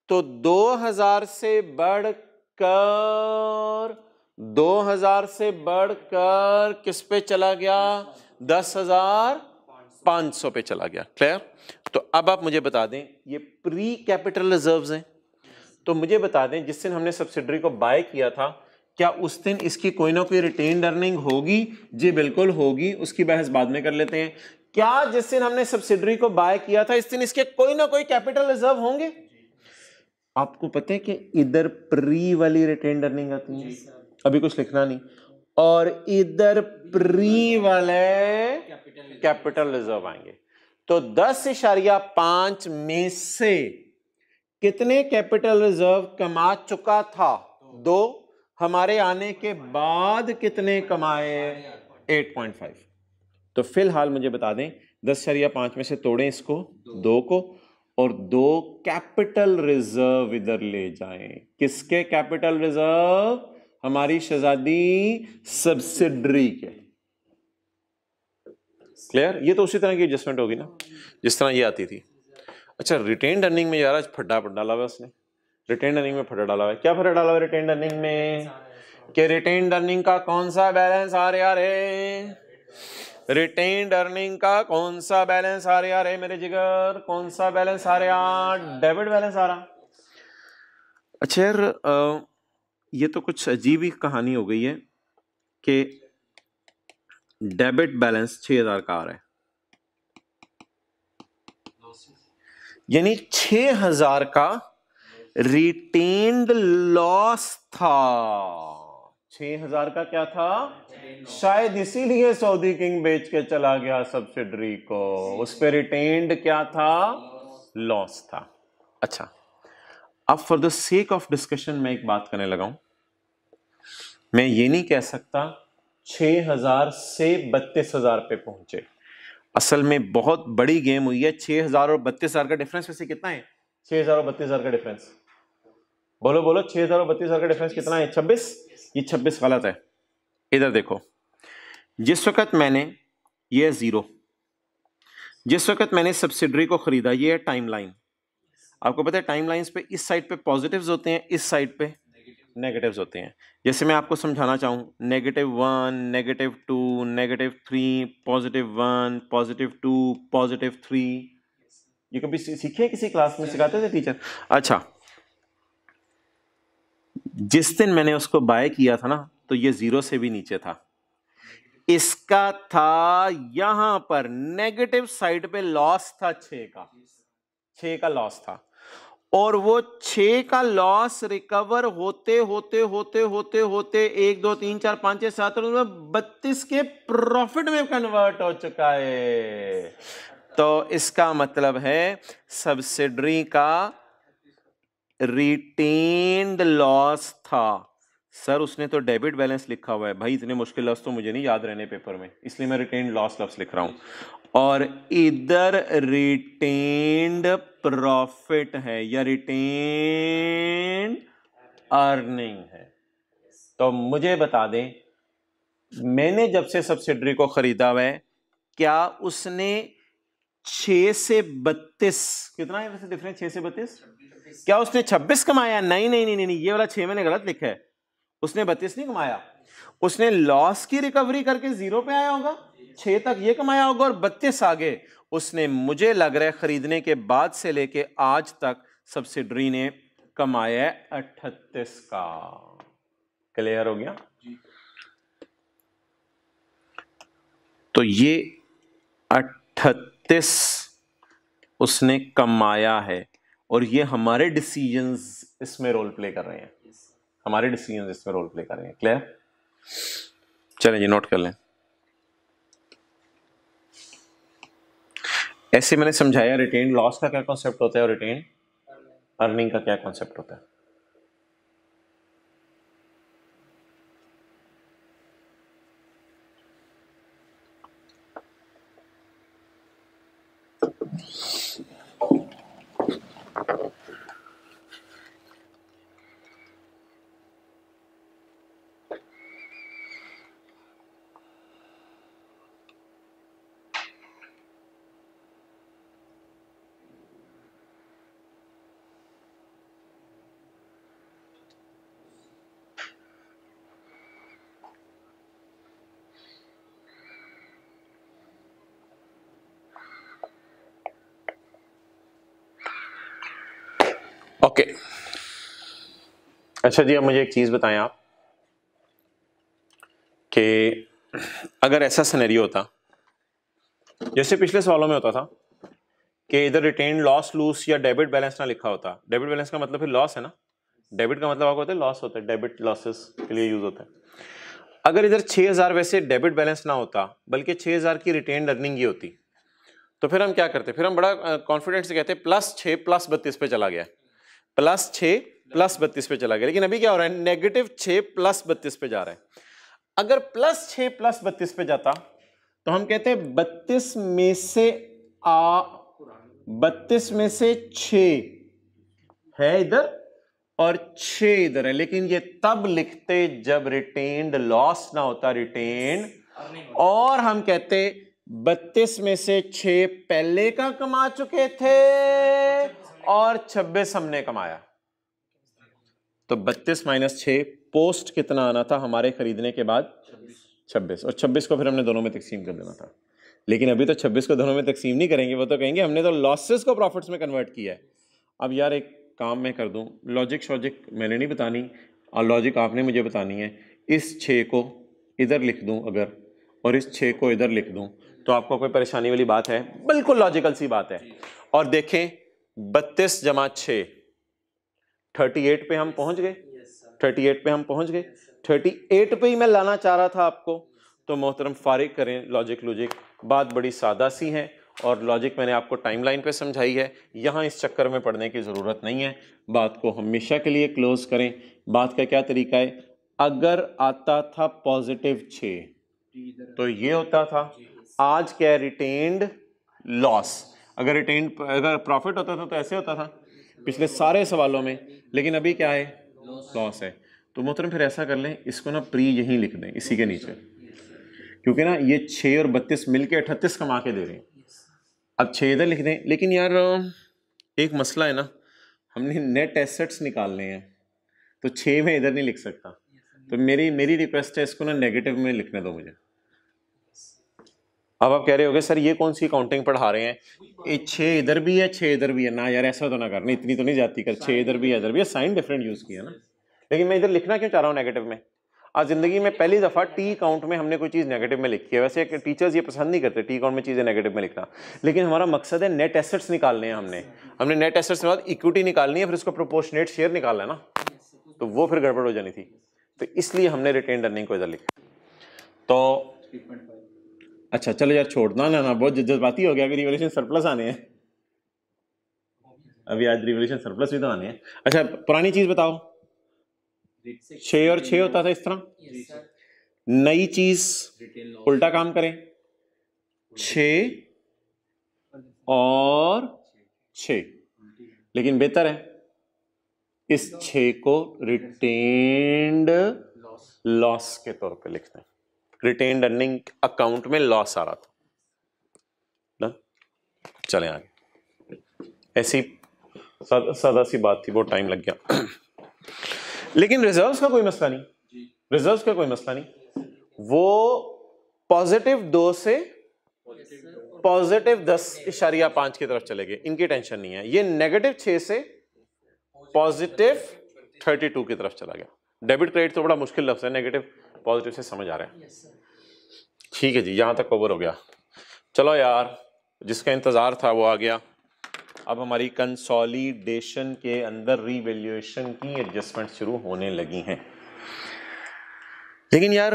तो 2,000 से बढ़कर 2,000 से बढ़कर किस पे चला गया? 10,500 पे चला गया। क्लियर? तो अब आप मुझे बता दें, ये प्री कैपिटल रिजर्व्स हैं, तो मुझे बता दें जिस दिन हमने सब्सिडरी को बाय किया था, क्या उस दिन इसकी कोई ना कोई रिटेन्ड अर्निंग होगी? जी बिल्कुल होगी, उसकी बहस बाद में कर लेते हैं। क्या जिस दिन हमने सब्सिडरी को बाय किया था इस दिन इसके कोई ना कोई कैपिटल रिजर्व होंगे? आपको पता है कि इधर प्री वाली रिटेन्ड अर्निंग आती है, अभी कुछ लिखना नहीं, और इधर प्री वाले कैपिटल रिजर्व आएंगे। तो 10.5 में से कितने कैपिटल रिजर्व कमा चुका था? 2। हमारे आने के बाद कितने कमाए? 8.5। तो फिलहाल मुझे बता दें, 10.5 में से तोड़ें इसको 2 को, और 2 कैपिटल रिजर्व इधर ले जाएं। किसके कैपिटल रिजर्व? हमारी शहजादी सब्सिडरी के। क्लियर? ये तो उसी तरह की एडजस्टमेंट होगी ना जिस तरह ये आती थी। अच्छा, रिटेन्ड अर्निंग में यार आज फड्डा डाला हुआ उसने। रिटेन्ड अर्निंग में फटा डाला हुआ है। क्या फटा डाला हुआ है रिटेन्ड अर्निंग में? कि रिटेन्ड अर्निंग का कौन सा बैलेंस आ रहा है? रिटेन्ड अर्निंग का कौन सा बैलेंस आ रहा है मेरे जिगर? कौन सा बैलेंस आ रहा? डेबिट बैलेंस आ रहा। अच्छा यार, ये तो कुछ अजीब ही कहानी हो गई है कि डेबिट बैलेंस 6,000 का आ रहा है। यानी 6000 का रिटेन्ड लॉस था। 6000 का क्या था? शायद इसीलिए सऊदी किंग बेच के चला गया सब्सिडरी को, उस पे रिटेन्ड क्या था? लॉस था। अच्छा, अब for the sake of discussion मैं एक बात करने लगा हूं। मैं ये नहीं कह सकता 6000 से 32000 पे पहुंचे। असल में बहुत बड़ी गेम हुई है। 6000 और 32000 का डिफरेंस वैसे कितना है? 6000 और 32000 का डिफरेंस बोलो बोलो, 6000 और 32000 का डिफरेंस कितना है? 26। ये 26 गलत है। इधर देखो, जिस वक्त मैंने, ये जीरो, जिस वक्त मैंने सब्सिडरी को खरीदा, ये है टाइमलाइन। आपको पता है टाइमलाइंस पे इस साइड पे पॉजिटिव्स होते हैं, इस साइड पे नेगेटिव्स होते हैं। जैसे मैं आपको समझाना चाहूं, -1, -2, -3, +1, +2, +3, ये कभी सीखे किसी क्लास में? सिखाते थे टीचर? अच्छा, जिस दिन मैंने उसको बाय किया था ना, तो ये जीरो से भी नीचे था। इसका था यहां पर नेगेटिव साइड पे लॉस था 6 का लॉस था, और वो 6 का लॉस रिकवर होते होते होते होते होते 1 2 3 4 5 6 7 32 के प्रॉफिट में कन्वर्ट हो चुका है। तो इसका मतलब है सब्सिडरी का रिटेन्ड लॉस था। सर उसने तो डेबिट बैलेंस लिखा हुआ है। भाई इतने मुश्किल लफ्ज तो मुझे नहीं याद रहने पेपर में, इसलिए मैं रिटेन्ड लॉस लफ्ज लिख रहा हूं। और इधर रिटेन्ड प्रॉफिट है या रिटेन्ड अर्निंग है। तो मुझे बता दें, मैंने जब से सब्सिडरी को खरीदा हुआ है, क्या उसने 6 से 32, कितना है वैसे डिफरेंस 6 से 32? क्या उसने 26 कमाया? नहीं नहीं नहीं नहीं, ये वाला 6 मैंने गलत लिखा है। उसने 32 नहीं कमाया, उसने लॉस की रिकवरी करके 0 पे आया होगा, 6 तक ये कमाया होगा और 32 आगे उसने, मुझे लग रहा है खरीदने के बाद से लेके आज तक सब्सिडरी ने कमाया है 38 का। क्लियर हो गया? तो ये 38 उसने कमाया है, और ये हमारे डिसीजंस इसमें रोल प्ले कर रहे हैं, हमारे डिसीजंस इसमें रोल प्ले कर रहे हैं। क्लियर? चलें, ये नोट कर लें। ऐसे मैंने समझाया रिटेन लॉस का क्या कॉन्सेप्ट होता है और रिटेन अर्निंग का क्या कॉन्सेप्ट होता है। ओके, अच्छा जी, अब मुझे एक चीज बताएं आप कि अगर ऐसा सिनेरियो होता जैसे पिछले सवालों में होता था कि इधर रिटेन लॉस लूस या डेबिट बैलेंस ना लिखा होता। डेबिट बैलेंस का मतलब फिर लॉस है ना, डेबिट का मतलब आपको होता है लॉस होता है, डेबिट लॉसेस के लिए यूज होता है। अगर इधर 6000 वैसे डेबिट बैलेंस ना होता बल्कि 6000 की रिटेन अर्निंग ही होती, तो फिर हम क्या करते? फिर हम बड़ा कॉन्फिडेंस से कहते +6 +32 पे चला गया, +6 +32 पे चला गया। लेकिन अभी क्या हो रहा है? -6 +32 पे जा रहा है। अगर +6 +32 पे जाता तो हम कहते हैं 32 में से 6 है इधर और 6 इधर है, लेकिन ये तब लिखते जब रिटेन्ड लॉस ना होता, रिटेन, और हम कहते 32 में से 6 पहले का कमा चुके थे और 26 हमने कमाया। तो 32 - 6 पोस्ट कितना आना था हमारे खरीदने के बाद? 26, और 26 को फिर हमने दोनों में तकसीम कर देना था। लेकिन अभी तो 26 को दोनों में तकसीम नहीं करेंगे, वो तो कहेंगे हमने तो लॉसेस को प्रॉफिट्स में कन्वर्ट किया है। अब यार एक काम मैं कर दूं, लॉजिक शॉजिक मैंने नहीं बतानी और लॉजिक आपने मुझे बतानी है। इस 6 को इधर लिख दूं अगर, और इस 6 को इधर लिख दूं, तो आपको कोई परेशानी वाली बात है? बिल्कुल लॉजिकल सी बात है। और देखें 32 जमा 6, 38 पे हम पहुंच गए। 38 पे हम पहुंच गए। 38 पे ही मैं लाना चाह रहा था आपको। तो मोहतरम फारिग करें लॉजिक, बात बड़ी सादा सी है और लॉजिक मैंने आपको टाइमलाइन पे समझाई है, यहाँ इस चक्कर में पड़ने की ज़रूरत नहीं है। बात को हमेशा के लिए क्लोज करें। बात का क्या तरीका है, अगर आता था पॉजिटिव 6 तो ये होता था, आज क्या रिटेन्ड लॉस। अगर प्रॉफिट होता था तो ऐसे होता था पिछले सारे सवालों में, लेकिन अभी क्या है, लॉस है। तो मोहतरम फिर ऐसा कर लें, इसको ना प्री यहीं लिख दें इसी के नीचे, क्योंकि ना ये 6 और 32 मिलके 38 कमा के दे रहे हैं। अब 6 इधर लिख दें, लेकिन यार एक मसला है ना, हमने नेट एसेट्स निकालने हैं तो 6 में इधर नहीं लिख सकता। तो मेरी रिक्वेस्ट है, इसको ना नेगेटिव में लिखने दो मुझे। अब आप कह रहे होगे सर ये कौन सी काउंटिंग पढ़ा रहे हैं, ये 6 इधर भी है 6 इधर भी है ना। यार ऐसा तो ना करना, इतनी तो नहीं जाती कर, 6 इधर भी है इधर भी है, साइन डिफरेंट यूज किया ना। लेकिन मैं इधर लिखना क्यों चाह रहा हूँ नेगेटिव में। आज जिंदगी में पहली दफा टी काउंट में हमने कोई चीज नेगेटिव में लिखी है। वैसे टीचर्स ये पसंद नहीं करते टी काउंट में चीजें नेगेटिव में लिखना, लेकिन हमारा मकसद है नेट एसेट्स निकालने हैं। हमने नेट एसेट्स के बाद इक्विटी निकालनी है, फिर उसको प्रोपोर्शनेट शेयर निकालना है ना, तो वो फिर गड़बड़ हो जानी थी। तो इसलिए हमने रिटेन्ड अर्निंग को इधर लिखा। तो अच्छा चलो यार छोड़ना ना बहुत जज्बाती हो गया। अभी रिवोल्यूशन सरप्लस आने हैं, अभी आज रिवोल्यूशन सरप्लस भी तो आने हैं। अच्छा पुरानी चीज बताओ, 6 और 6 होता था इस तरह। नई चीज उल्टा काम करें, 6 और 6, लेकिन बेहतर है इस 6 को रिटेन्ड लॉस के तौर पे लिख दें। रिटेन्ड अर्निंग अकाउंट में लॉस आ रहा था ना। चलें आगे, ऐसी सादा सी बात थी, बहुत टाइम लग गया। लेकिन रिजर्व्स का कोई मसला नहीं, रिजर्व्स का कोई मसला नहीं। वो +2 से +10.5 की तरफ चले गए, इनकी टेंशन नहीं है। ये -6 से +32 की तरफ चला गया। डेबिट क्रेडिट तो बड़ा मुश्किल लफ्ज है, नेगेटिव पॉजिटिव से समझ आ रहा है। ठीक है जी, यहां तक कवर हो गया। चलो यार, जिसका इंतजार था वो आ गया। अब हमारी कंसोलिडेशन के अंदर रीवैल्यूएशन की एडजस्टमेंट शुरू होने लगी हैं। लेकिन यार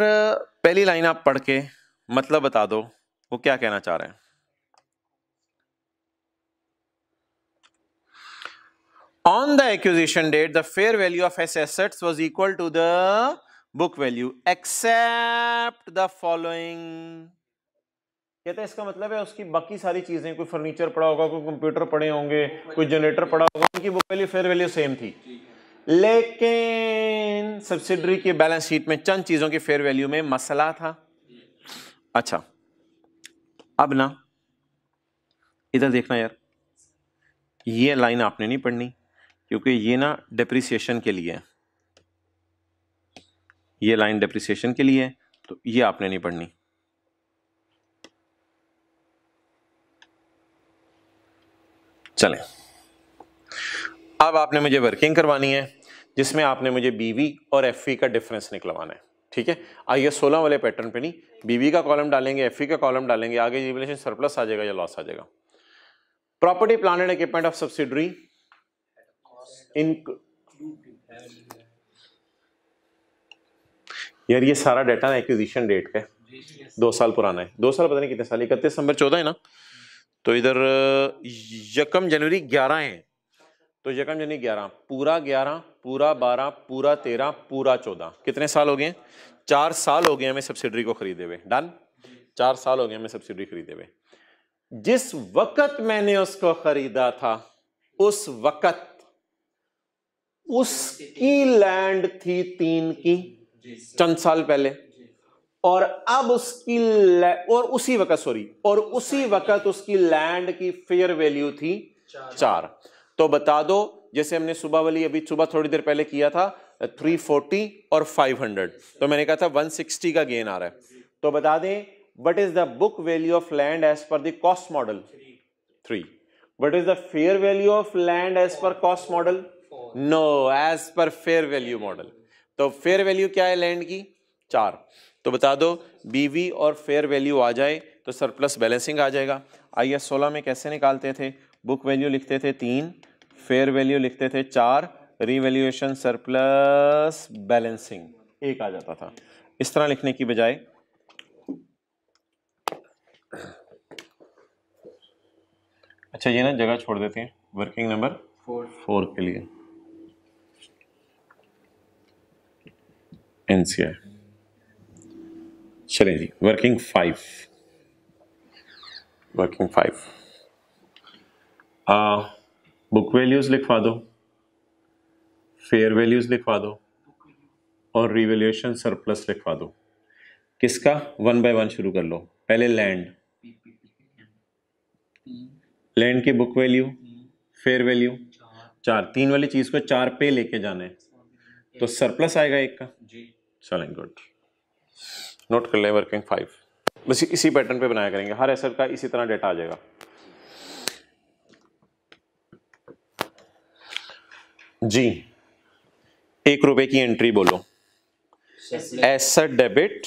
पहली लाइन आप पढ़ के मतलब बता दो वो क्या कहना चाह रहे हैं। On the acquisition date, the fair value of assets was equal to the book value except the following। कहते हैं इसका मतलब है उसकी बाकी सारी चीजें, कोई फर्नीचर पड़ा होगा, कोई कंप्यूटर पड़े होंगे, कोई जनरेटर पड़ा होगा, उनकी book value fair value same थी। लेकिन सब्सिडरी की बैलेंस शीट में चंद चीजों की फेयर वैल्यू में मसला था। अच्छा अब ना इधर देखना यार, ये लाइन आपने नहीं पढ़नी क्योंकि ये ना डेप्रिसिएशन के लिए है, ये लाइन डेप्रिसिएशन के लिए है, तो ये आपने नहीं पढ़नी। चलें, अब आपने मुझे वर्किंग करवानी है जिसमें आपने मुझे बीवी और एफई का डिफरेंस निकलवाना है। ठीक है, आइए 16 वाले पैटर्न पे नहीं, बीवी का कॉलम डालेंगे, एफई का कॉलम डालेंगे, आगे रिवैल्यूएशन सरप्लस आ जाएगा या लॉस आ जाएगा। Property plant and equipment of subsidiary इन, यार ये सारा डाटा एक्विजिशन डेट का 2 साल पुराना है, 2 साल पता नहीं कितने साल, 31 दिसंबर 14 है ना, तो इधर 1 जनवरी 11 है, तो 1 जनवरी 11 पूरा 11 पूरा 12 पूरा 13 पूरा 14, कितने साल हो गए? 4 साल हो गए हमें सब्सिडरी को खरीदे हुए। डन, 4 साल हो गए हमें सब्सिडरी खरीदे हुए। जिस वक्त मैंने उसको खरीदा था उस वक्त उसकी लैंड थी 3 की, चंद साल पहले, और अब उसकी और उसी वक्त उसकी लैंड की फेयर वैल्यू थी 4। तो बता दो, जैसे हमने सुबह वाली अभी सुबह थोड़ी देर पहले किया था 340 और 500, तो मैंने कहा था 160 का गेन आ रहा है। तो बता दें what is the book value of land as per the cost model? 3। What is the fair value of land as per cost model? No, as per fair value model. तो फेयर वैल्यू क्या है लैंड की? 4। तो बता दो बीवी और फेयर वैल्यू आ जाए तो सरप्लस बैलेंसिंग आ जाएगा। आइए 16 में कैसे निकालते थे? बुक वैल्यू लिखते थे 3, फेयर वैल्यू लिखते थे 4, रीवैल्यूएशन सरप्लस बैलेंसिंग 1 आ जाता था। इस तरह लिखने की बजाय अच्छा ये ना जगह छोड़ देते हैं वर्किंग नंबर 4 के लिए एनसीआई। चलिए जी वर्किंग 5 बुक वैल्यूज लिखवा दो, फेयर वैल्यूज लिखवा दो और रिवैल्यूएशन सरप्लस लिखवा दो। किसका 1 बाय 1 शुरू कर लो। पहले लैंड की बुक वैल्यू, फेयर वैल्यू 4, 3 वाली चीज को 4 पे लेके जाना है तो सरप्लस आएगा 1 का। चलें गुड, नोट कर लें वर्किंग 5। बस इसी पैटर्न पे बनाया करेंगे, हर एसेट का इसी तरह डेटा आ जाएगा। जी 1 रुपए की एंट्री बोलो, asset debit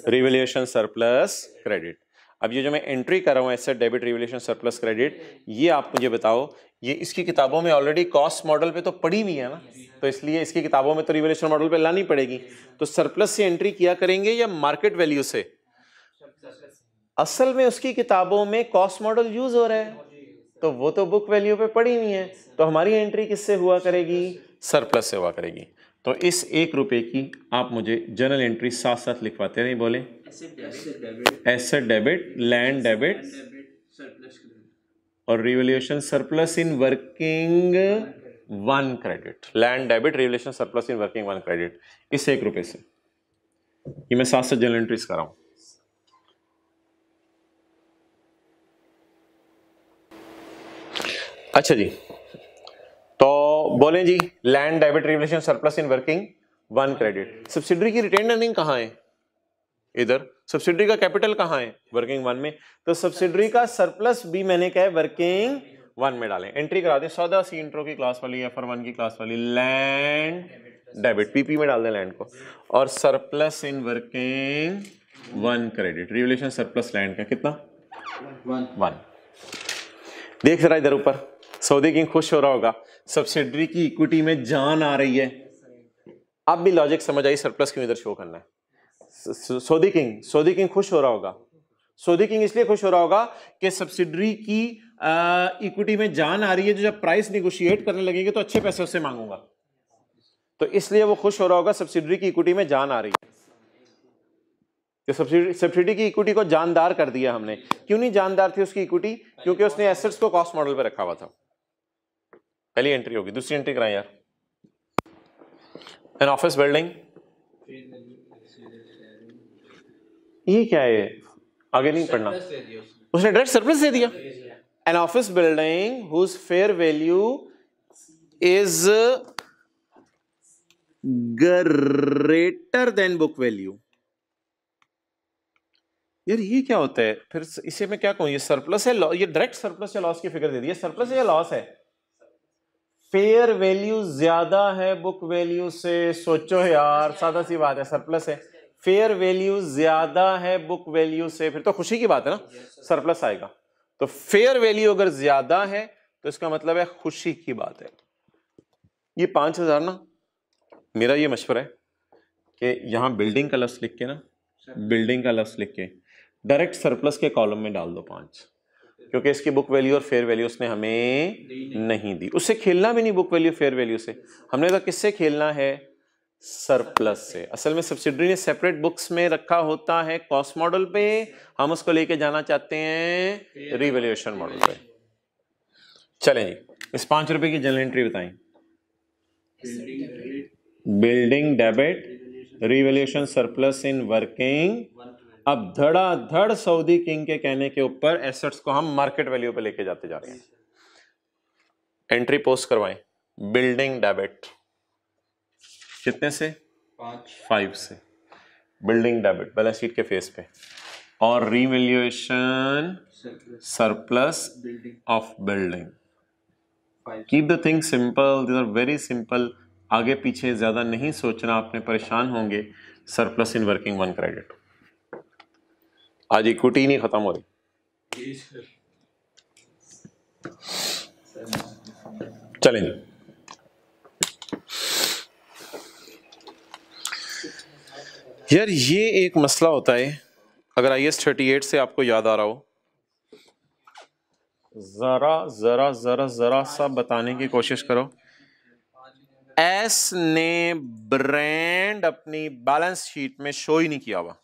revaluation surplus credit. अब ये जो मैं एंट्री कर रहा हूं asset debit revaluation surplus credit, ये आप मुझे बताओ, ये इसकी किताबों में ऑलरेडी कॉस्ट मॉडल पे तो पड़ी हुई है ना, तो इसलिए इसकी किताबों में तो रिवैल्यूएशन मॉडल पे लानी पड़ेगी। तो सरप्लस से एंट्री किया करेंगे या मार्केट वैल्यू से? असल में उसकी किताबों में कॉस्ट मॉडल यूज हो रहा है तो वो तो बुक वैल्यू पे पड़ी हुई है, तो हमारी एंट्री किससे हुआ करेगी? सरप्लस से हुआ करेगी। तो इस 1 रुपए की आप मुझे जर्नल एंट्री साथ साथ लिखवाते रहे, बोले एसेट डेबिट, लैंड डेबिट और revaluation surplus in working 1 credit. Land debit revaluation surplus in working 1 credit, इस 1 रुपए से। ये मैं साथ साथ जर्नल एंट्रीज कर रहा हूं। अच्छा जी, तो बोले जी land debit revaluation surplus in working 1 credit. Subsidiary की रिटेन अर्निंग कहाँ है? इधर। सब्सिडरी का कैपिटल कहाँ है? वर्किंग 1 में। तो सब्सिडरी का सरप्लस भी मैंने कहा वर्किंग 1 में डालें। एंट्री करा दें सौदा सी इंट्रो की क्लास वाली, FR1 की क्लास वाली, लैंड डेबिट PP में डाल दें लैंड को, और surplus in working 1 credit. Revaluation surplus land का कितना? 1। देख जरा इधर ऊपर, सऊदी किंग खुश हो रहा होगा, सब्सिडरी की इक्विटी में जान आ रही है। अब भी लॉजिक समझ आई सरप्लस क्यों इधर शो करना है। सऊदी किंग खुश हो रहा होगा। सऊदी किंग इसलिए खुश हो रहा होगा कि सब्सिडरी की इक्विटी में जान आ रही है, जो जब प्राइस निगोशिएट करने लगेंगे तो अच्छे पैसे उससे मांगूंगा, तो इसलिए वो खुश हो रहा होगा सब्सिडरी की इक्विटी में जान आ रही है। तो सब्सिडी की इक्विटी को जानदार कर दिया हमने। क्यों नहीं जानदार थी उसकी इक्विटी? क्योंकि उसने एसेट्स को कॉस्ट मॉडल पे रखा हुआ था। पहली एंट्री होगी। दूसरी एंट्री कराएं यार। एन ऑफिस बिल्डिंग, ये क्या है? आगे नहीं पढ़ना, उसने डायरेक्ट सरप्लस दे दिया। An office building whose fair value is greater than book value. यार ये क्या होता है फिर? इसे मैं क्या कहूं, ये सरप्लस है, ये डायरेक्ट सरप्लस या लॉस की फिगर दे दी है। सरप्लस है या लॉस है? फेयर वैल्यू ज्यादा है बुक वैल्यू से। सोचो यार, सादा सी बात है, सरप्लस है, फेयर वैल्यू ज्यादा है बुक वैल्यू से, फिर तो खुशी की बात है ना, सरप्लस आएगा। तो फेयर वैल्यू अगर ज्यादा है तो इसका मतलब है खुशी की बात है। ये 5000 ना, मेरा ये मशवरा है कि यहां बिल्डिंग का लफ्ज लिख के ना, बिल्डिंग का लफ्ज लिख के डायरेक्ट सरप्लस के कॉलम में डाल दो 5, क्योंकि इसकी बुक वैल्यू और फेयर वैल्यू उसने हमें नहीं दी। उससे खेलना भी नहीं बुक वैल्यू फेयर वैल्यू से, हमने तो किससे खेलना है? सरप्लस से। असल में सब्सिडरी ने सेपरेट बुक्स में रखा होता है कॉस्ट मॉडल पे, हम उसको लेके जाना चाहते हैं रिवैल्यूएशन मॉडल पे। चलें जी, इस 5 रुपए की जनरल एंट्री बताएं। Building debit revaluation surplus in working. अब धड़ाधड़ सऊदी किंग के कहने के ऊपर एसेट्स को हम मार्केट वैल्यू पे लेके जाते जा रहे हैं। एंट्री पोस्ट करवाएं। बिल्डिंग डेबिट कितने से? 5 से। बिल्डिंग डेबिट बैलेंस शीट के फेस पे, और revaluation surplus of building. Keep the thing simple, this are very simple. आगे पीछे ज्यादा नहीं सोचना, आपने परेशान होंगे। Surplus in working 1 credit. आज इक्विटी नहीं खत्म हो रही। चलें, यार ये एक मसला होता है, अगर IAS 38 से आपको याद आ रहा हो, जरा जरा जरा जरा सा बताने की कोशिश करो। एस ने ब्रांड अपनी बैलेंस शीट में शो ही नहीं किया हुआ।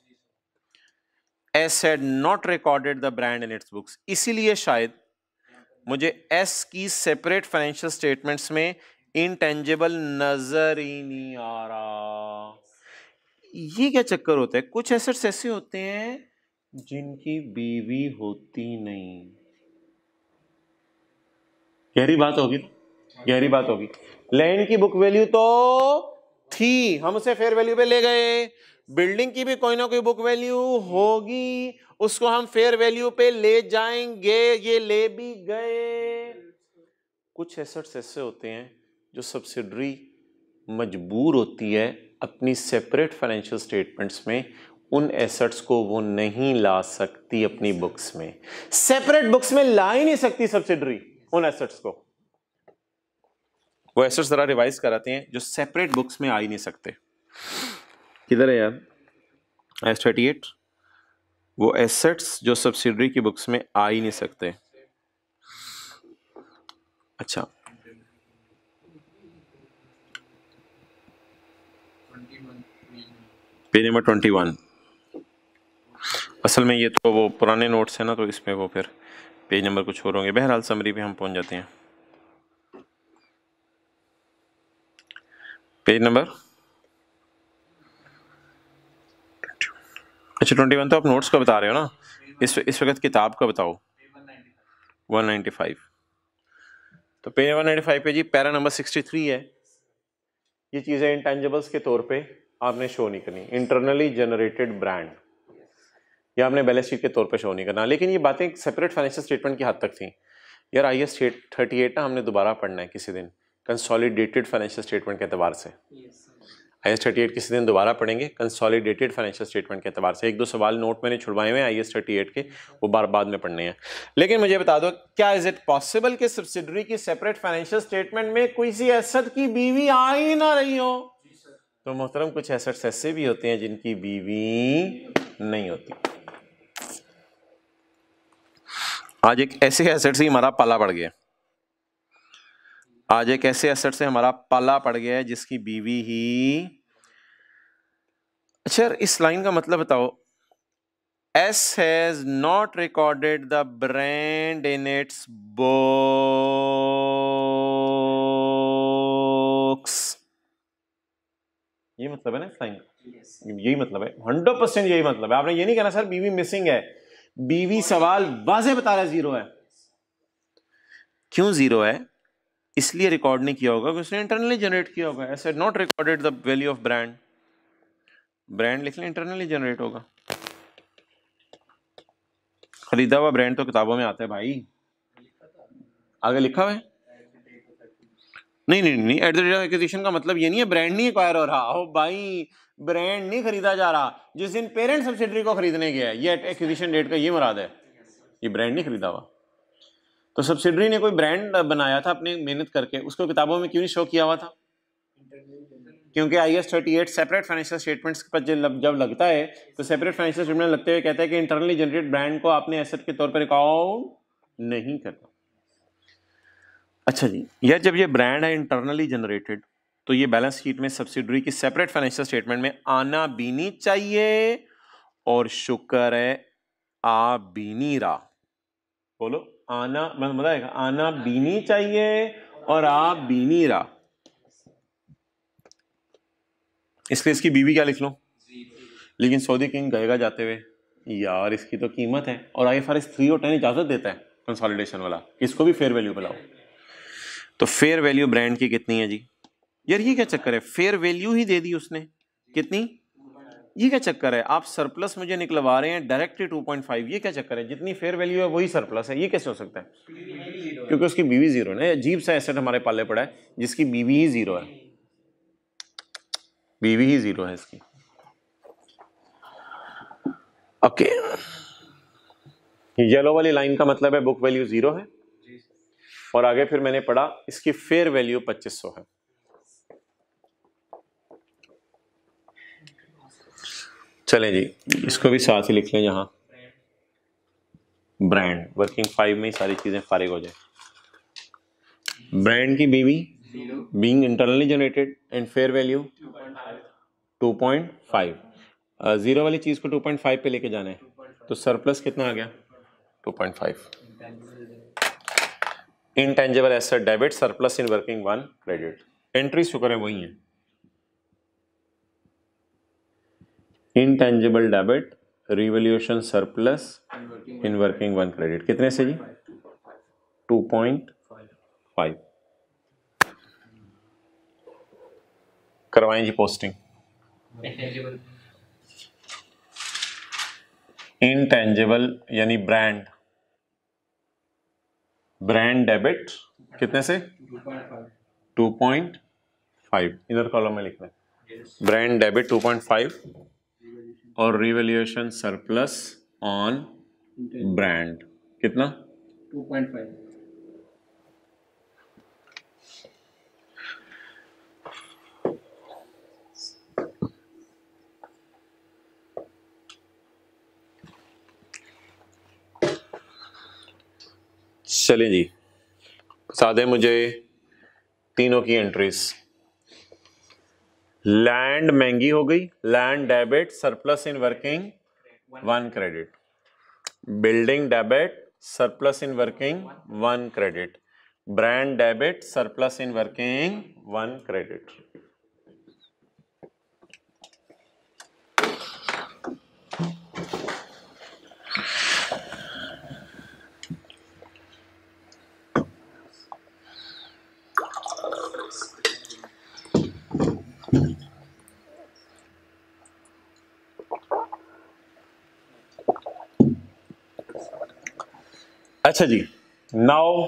S had not recorded the brand in its books, इसीलिए शायद मुझे एस की सेपरेट फाइनेंशियल स्टेटमेंट्स में इनटेंजिबल नजर ही नहीं आ रहा। ये क्या चक्कर होता है? कुछ एसेट्स ऐसे होते हैं जिनकी बीवी होती नहीं। गहरी बात होगी, गहरी बात होगी। लैंड की बुक वैल्यू तो थी, हम उसे फेयर वैल्यू पे ले गए। बिल्डिंग की भी कोई ना कोई बुक वैल्यू होगी, उसको हम फेयर वैल्यू पे ले जाएंगे, ये ले भी गए। कुछ एसेट्स ऐसे होते हैं जो सब्सिडरी मजबूर होती है अपनी सेपरेट फाइनेंशियल स्टेटमेंट्स में, उन एसेट्स को वो नहीं ला सकती अपनी बुक्स में। सेपरेट बुक्स में ला ही नहीं सकती सब्सिडरी उन एसेट्स को। वो एसेट्स जरा रिवाइज कराते हैं जो सेपरेट बुक्स में आ ही नहीं सकते। किधर है यार IAS 38? वो एसेट्स जो सब्सिडरी की बुक्स में आ ही नहीं सकते। अच्छा, पेज नंबर 21। असल में ये तो वो पुराने नोट्स हैं ना, तो इसमें वो फिर पेज नंबर कुछ और होंगे। बहरहाल समरी पे हम पहुंच जाते हैं। पेज नंबर अच्छा 21। तो आप नोट्स का बता रहे हो ना, इस वक्त किताब का बताओ। 195। तो पेज 195 पे जी पैरा नंबर 63 है। ये चीज़ें इंटेंजिबल्स के तौर पे आपने शो नहीं करनी। इंटरनली जनरेटेड ब्रांड या आपने बैलेंस शीट के तौर पे शो नहीं करना। लेकिन ये बातें सेपरेट फाइनेंशियल स्टेटमेंट की हद तक थी। यार IAS 38 ना हमने दोबारा पढ़ना है किसी दिन, कंसोलिडेटेड फाइनेंशियल स्टेटमेंट के एतबार से। IAS 38 किसी दिन दोबारा पढ़ेंगे कंसोलिडेटेड फाइनेंशियल स्टेटमेंट के एतबार से। एक दो सवाल नोट मैंने छुड़वाए हुए हैं IAS 38 के, वो बाद में पढ़ने हैं। लेकिन मुझे बता दो, क्या इज इट पॉसिबल कि सब्सिडरी की सेपरेट फाइनेंशियल स्टेटमेंट में कोई सी एसेट की बीवी आ ही ना रही हो? तो मोहतरम कुछ एसेट्स ऐसे भी होते हैं जिनकी बीवी नहीं होती। आज एक ऐसे एसेट से हमारा पाला पड़ गया, आज एक ऐसे एसेट से हमारा पाला पड़ गया है जिसकी बीवी ही। अच्छा, इस लाइन का मतलब बताओ। S has not recorded the brand in its books। ये मतलब है ना इस लाइन का, यही मतलब है, 100% यही मतलब है। आपने ये नहीं कहना सर बीवी मिसिंग है। बीवी सवाल वाज़ेह बता रहा है जीरो है। क्यों जीरो है? इसलिए रिकॉर्ड नहीं किया होगा कि उसने इंटरनली जनरेट किया होगा। ऐसे not recorded the value of brand, brand लिख लें, इंटरनली जनरेट होगा। खरीदा हुआ ब्रांड तो किताबों में आता है भाई, आगे लिखा हुआ है। नहीं नहीं नहीं, at the rate of acquisition का मतलब ये नहीं है ब्रांड नहीं एक्वायर हो रहा। ओ भाई, ब्रांड नहीं खरीदा जा रहा। जिस दिन पेरेंट सब्सिडरी को खरीदने गया है, ये एक्विजिशन डेट का ये मुराद है, ये ब्रांड नहीं खरीदा हुआ। तो सब्सिडरी ने कोई ब्रांड बनाया था अपनी मेहनत करके, उसको किताबों में क्यों नहीं शो किया हुआ था? क्योंकि IAS 38 सेपरेट फाइनेंशियल स्टेटमेंट्स पर जब लगता है तो सेपरेट फाइनेंशियल स्टेटमेंट लगते हुए कहता है कि इंटरनली जनरेटेड ब्रांड को आपने एसेट के तौर पर रिकॉर्ड नहीं करना। अच्छा जी, यार जब ये ब्रांड है इंटरनली जनरेटेड, तो ये बैलेंस शीट में सब्सिडरी की सेपरेट फाइनेंशियल स्टेटमेंट में आना भी नहीं चाहिए, और शुक्र है आ भी नहीं रहा। बोलो, आना मतलब आएगा, आना भी नहीं चाहिए और आ भी नहीं रहा। इसलिए इसकी बीवी क्या लिख लो? लेकिन सऊदी किंग गएगा जाते हुए, यार इसकी तो कीमत है, और IFRS 3 और 10 इजाजत देता है कंसोलिडेशन वाला, इसको भी फेयर वैल्यू पे लाओ। तो फेयर वैल्यू ब्रांड की कितनी है जी? यार ये क्या चक्कर है, फेयर वैल्यू ही दे दी उसने, कितनी? ये क्या चक्कर है? आप सरप्लस मुझे निकलवा रहे हैं डायरेक्टली 2.5, ये क्या चक्कर है? जितनी फेयर वैल्यू है वही सरप्लस है, ये कैसे हो सकता है? क्योंकि उसकी बीवी जीरो है ना। अजीब सा एसेट हमारे पाले पड़ा है जिसकी बीवी ही जीरो है, बीवी ही जीरो है इसकी। ओके, येलो वाली लाइन का मतलब है बुक वैल्यू जीरो है। और आगे फिर मैंने पढ़ा इसकी फेयर वैल्यू 2500 है। चलें जी, इसको भी साथ ही लिख लें यहाँ, ब्रांड वर्किंग 5 में ही सारी चीजें फारिग हो जाए। ब्रांड की बीवी being internally generated and fair value 2.5। Zero वाली चीज को 2.5 पे लेके जाना है, तो सरप्लस कितना आ गया 2.5। Intangible asset debit surplus in working 1 credit. Entry शुक्र है वही है, intangible debit revaluation surplus in working 1 credit कितने से जी 2.5। करवाएं जी पोस्टिंग। इंटेंजिबल यानी ब्रांड, ब्रांड डेबिट कितने से 2.5, इधर कॉलम में लिखना है ब्रांड डेबिट 2.5 और रिवैल्यूएशन सरप्लस ऑन ब्रांड कितना 2.5। चलिए जी, बता दें मुझे तीनों की एंट्रीज। लैंड महंगी हो गई, land debit surplus in working 1 credit. Building debit surplus in working 1 credit. Brand debit surplus in working 1 credit. अच्छा जी, now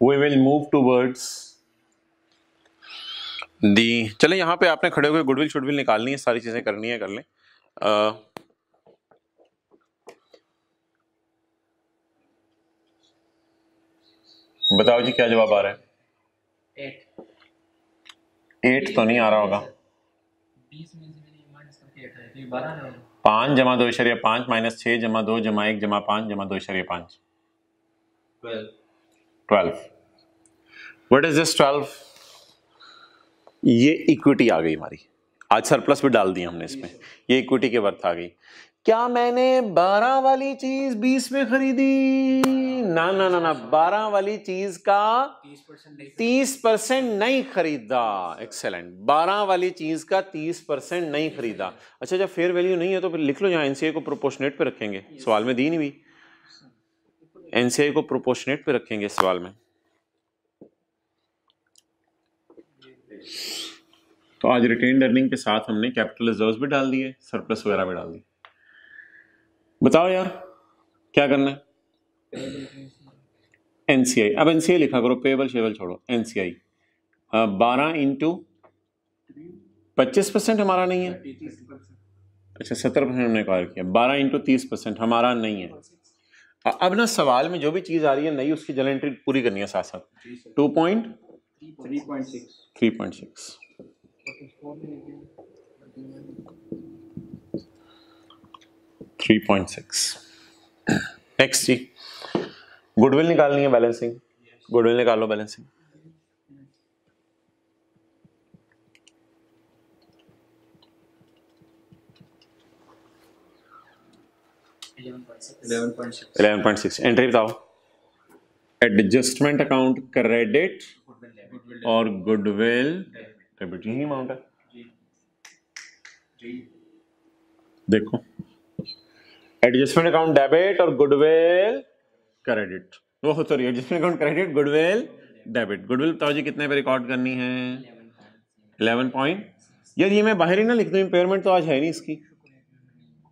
we will move towards the. चले यहां पे आपने खड़े हुए गुडविल शुडविल निकालनी है, सारी चीजें करनी है, कर लें। बताओ जी क्या जवाब आ रहा है? 8 तो नहीं आ रहा होगा। 5 जमा 2.5 माइनस 6 जमा 2 जमा 1 जमा 5 जमा 2.5 12। What is this 12? ये इक्विटी आ गई हमारी, आज सरप्लस भी डाल दिया हमने इसमें, ये इक्विटी के वर्थ आ गई। क्या मैंने 12 वाली चीज 20 में खरीदी? ना ना ना ना, 12 वाली चीज का 30% नहीं खरीदा। एक्सेलेंट, 12 वाली चीज का 30% नहीं खरीदा। अच्छा, जब फेयर वैल्यू नहीं है तो फिर लिख लो यहाँ एनसीआई को प्रोपोर्शनेट पे रखेंगे, सवाल में दी नहीं हुई, एनसीआई को प्रोपोर्शनेट पे रखेंगे सवाल में। तो आज रिटेन्ड अर्निंग के साथ हमने कैपिटल रिजर्व्स भी डाल दिए, सरप्लस वगैरह भी डाल दिए। बताओ यार क्या करना है? एनसीआई, अब एनसीआई लिखा करो, पेबल शेबल छोड़ो, एनसीआई 12 इंटू 25% हमारा नहीं है। अच्छा 70% हमने एक्वायर किया, 12 इंटू 30% हमारा नहीं है। अब ना सवाल में जो भी चीज आ रही है नई, उसकी जनरल एंट्री पूरी करनी है साथ साथ। 3.6 3.6। नेक्स्ट जी, गुडविल निकालनी है, बैलेंसिंग। गुडविल निकालो, बैलेंसिंग। $11.6। एंट्री बताओ। एडजस्टमेंट अकाउंट क्रेडिट और गुडविल डेबिट, यही अमाउंट है। देखो, एडजस्टमेंट अकाउंट डेबिट और गुडविल क्रेडिट, वो sorry adjustment account credit goodwill debit. Goodwill बताओ जी कितने पे रिकॉर्ड करनी है? 11 पॉइंट। यार ये मैं बाहर ही ना लिख दूं, इंपेयरमेंट तो आज है नहीं इसकी,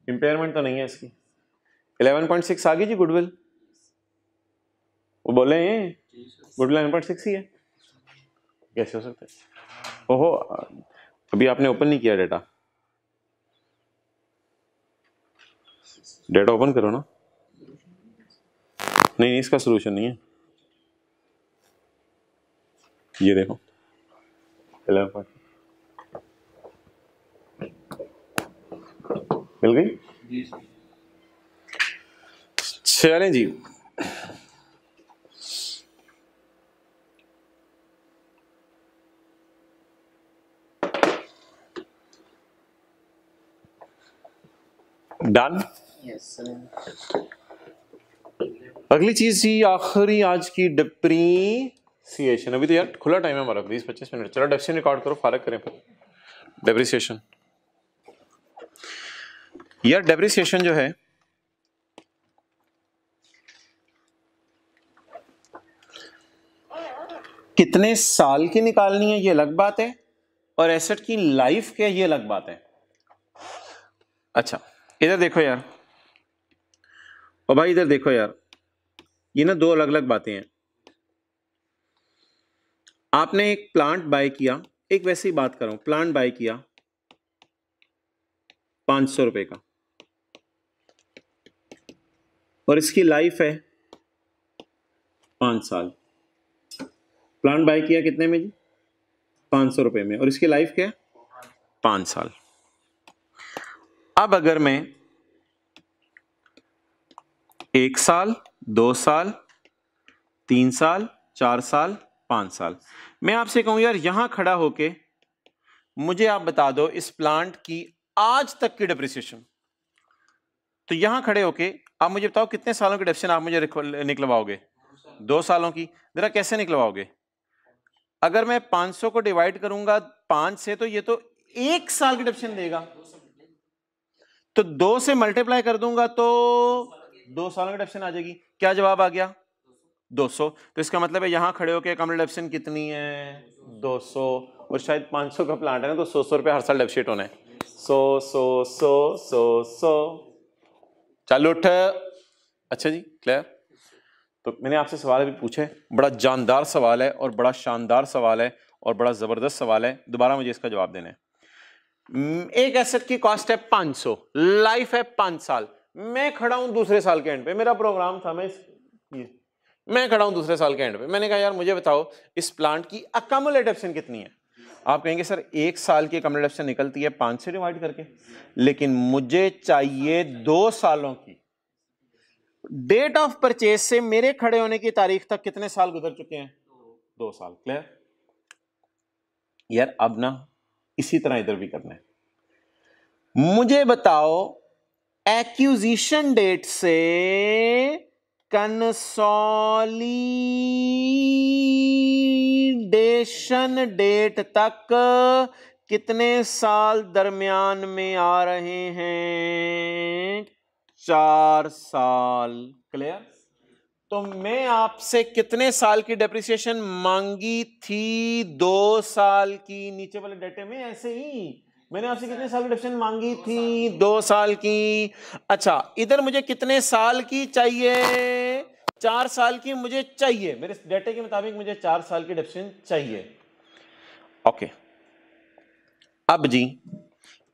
इंपेयरमेंट तो नहीं है इसकी। 11.6 आ गई जी गुडविल, वो बोले गुडविल 11.6 ही है, कैसे हो सकता है? ओहो, अभी आपने ओपन नहीं किया डेटा, डेटा ओपन करो ना। नहीं, इसका सोल्यूशन नहीं है, ये देखो 11 मिल गई। चलें जी, डन। Yes. अगली चीज जी, आखिरी आज की डिप्रीसिएशन। अभी तो यार खुला टाइम है हमारा 20-25 मिनट। चलो डेप्रिसिएशन रिकॉर्ड करो, फारग करें फिर डेप्रिसिएशन। यार डेप्रिसिएशन जो है कितने साल की निकालनी है ये अलग बात है, और एसेट की लाइफ क्या है ये अलग बात है। अच्छा इधर देखो यार, और भाई इधर देखो यार, ये ना दो अलग अलग बातें हैं। आपने एक प्लांट बाय किया, एक वैसे ही बात कर रहा हूं, प्लांट बाय किया 500 रुपए का, और इसकी लाइफ है 5 साल। प्लांट बाय किया कितने में जी? 500 रुपए में, और इसकी लाइफ क्या है? 5 साल। अब अगर मैं 1 साल, 2 साल, 3 साल, 4 साल, 5 साल, मैं आपसे कहूं यार यहां खड़ा होके मुझे आप बता दो इस प्लांट की आज तक की डेप्रिसिएशन, तो यहां खड़े होके आप मुझे बताओ कितने सालों की डेप्रिसिएशन आप मुझे निकलवाओगे? 2 सालों की। जरा कैसे निकलवाओगे? अगर मैं 500 को डिवाइड करूंगा 5 से, तो ये तो 1 साल की डेप्रिसिएशन देगा, तो 2 से मल्टीप्लाई कर दूंगा तो 2 सालों की डेप्रिसिएशन आ जाएगी। क्या जवाब आ गया? 200। तो इसका मतलब है यहां खड़े होकर कम डेप्रिसिएशन कितनी है? 200। और शायद 500 का प्लांट है ना, तो 100 रुपए हर साल डेप्रिसिएट होना है। 100 चालू उठ। अच्छा जी, क्लियर। तो मैंने आपसे सवाल अभी पूछे, बड़ा जानदार सवाल है और बड़ा शानदार सवाल है और बड़ा जबरदस्त सवाल है, दोबारा मुझे इसका जवाब देना है। एक एसेट की कॉस्ट है 500, लाइफ है 5 साल, मैं खड़ा हूं दूसरे साल के एंड पे, मेरा प्रोग्राम था, मैं खड़ा हूं दूसरे साल के एंड पे, मैंने कहा यार मुझे बताओ इस प्लांट की अक्यूमुलेटेड डेप्रिसिएशन कितनी है? आप कहेंगे सर 1 साल की अक्यूमुलेटेड डेप्रिसिएशन निकलती है 5 से डिवाइड करके, लेकिन मुझे चाहिए 2 सालों की। डेट ऑफ परचेज से मेरे खड़े होने की तारीख तक कितने साल गुजर चुके हैं? 2 साल। क्लियर यार। अब ना इसी तरह इधर भी करना है। मुझे बताओ एक्विजिशन डेट से कंसोलिडेशन डेट तक कितने साल दरमियान में आ रहे हैं? 4 साल। क्लियर। तो मैं आपसे कितने साल की डेप्रिसिएशन मांगी थी? 2 साल की। नीचे वाले डेटे में ऐसे ही मैंने आपसे कितने साल की डेप्रिसिएशन मांगी थी? 2 साल की। अच्छा इधर मुझे कितने साल की चाहिए? 4 साल की मुझे चाहिए, मेरे डेटे के मुताबिक मुझे 4 साल की डेप्रिसिएशन चाहिए। ओके, अब जी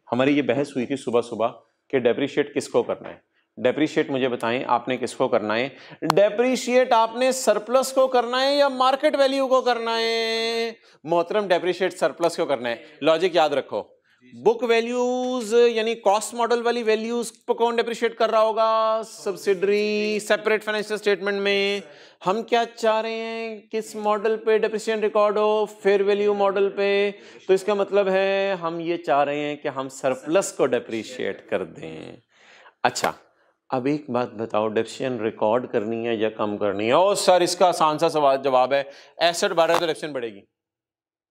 हमारी ये बहस हुई थी सुबह सुबह कि डेप्रिशिएट किसको करना है। डेप्रिशिएट मुझे बताएं आपने किसको करना है? डेप्रिशिएट आपने सरप्लस को करना है या मार्केट वैल्यू को करना है? मोहतरम डेप्रिशिएट सरप्लस को करना है। लॉजिक याद रखो, बुक वैल्यूज यानी कॉस्ट मॉडल वाली वैल्यूज पर कौन डेप्रिशिएट कर रहा होगा? सब्सिडरी सेपरेट फाइनेंशियल स्टेटमेंट में। हम क्या चाह रहे हैं? किस मॉडल पे डेप्रिसिएशन रिकॉर्ड हो? फेयर वैल्यू मॉडल पे। तो इसका मतलब है हम ये चाह रहे हैं कि हम सरप्लस को डेप्रिशिएट कर दें। अच्छा अब एक बात बताओ, डेप्रिसिएशन रिकॉर्ड करनी है या कम करनी है? ओ सर इसका आसान सा सवाल जवाब है, एसेट बढ़ रहा है तो डेप्रिसिएशन बढ़ेगी।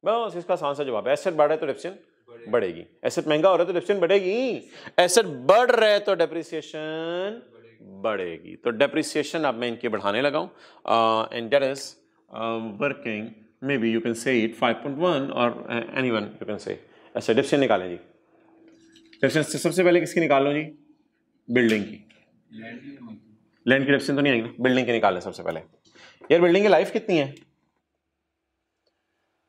बस इसका आसान सा जवाब है, एसेट बढ़ रहा है तो डेप्रिसिएशन बढ़ेगी। एसेट महंगा हो रहा है तो डेप्रिसिएशन बढ़ेगी, एसेट बढ़ रहा है तो डेप्रिसिएशन बढ़ेगी। तो डेप्रिसिएशन अब मैं इनके बढ़ाने लगा हूं, and that is working, may be you can say it 5.1 और एनीवन यू कैन से। अच्छा डेप्रिसिएशन निकालें जी। डेप्रिसिएशन सबसे पहले किसकी निकाल लो जी? बिल्डिंग की। लैंड की डेप्रिसिएशन तो नहीं आएगी ना, बिल्डिंग की निकालें सबसे पहले। यार बिल्डिंग की लाइफ कितनी है?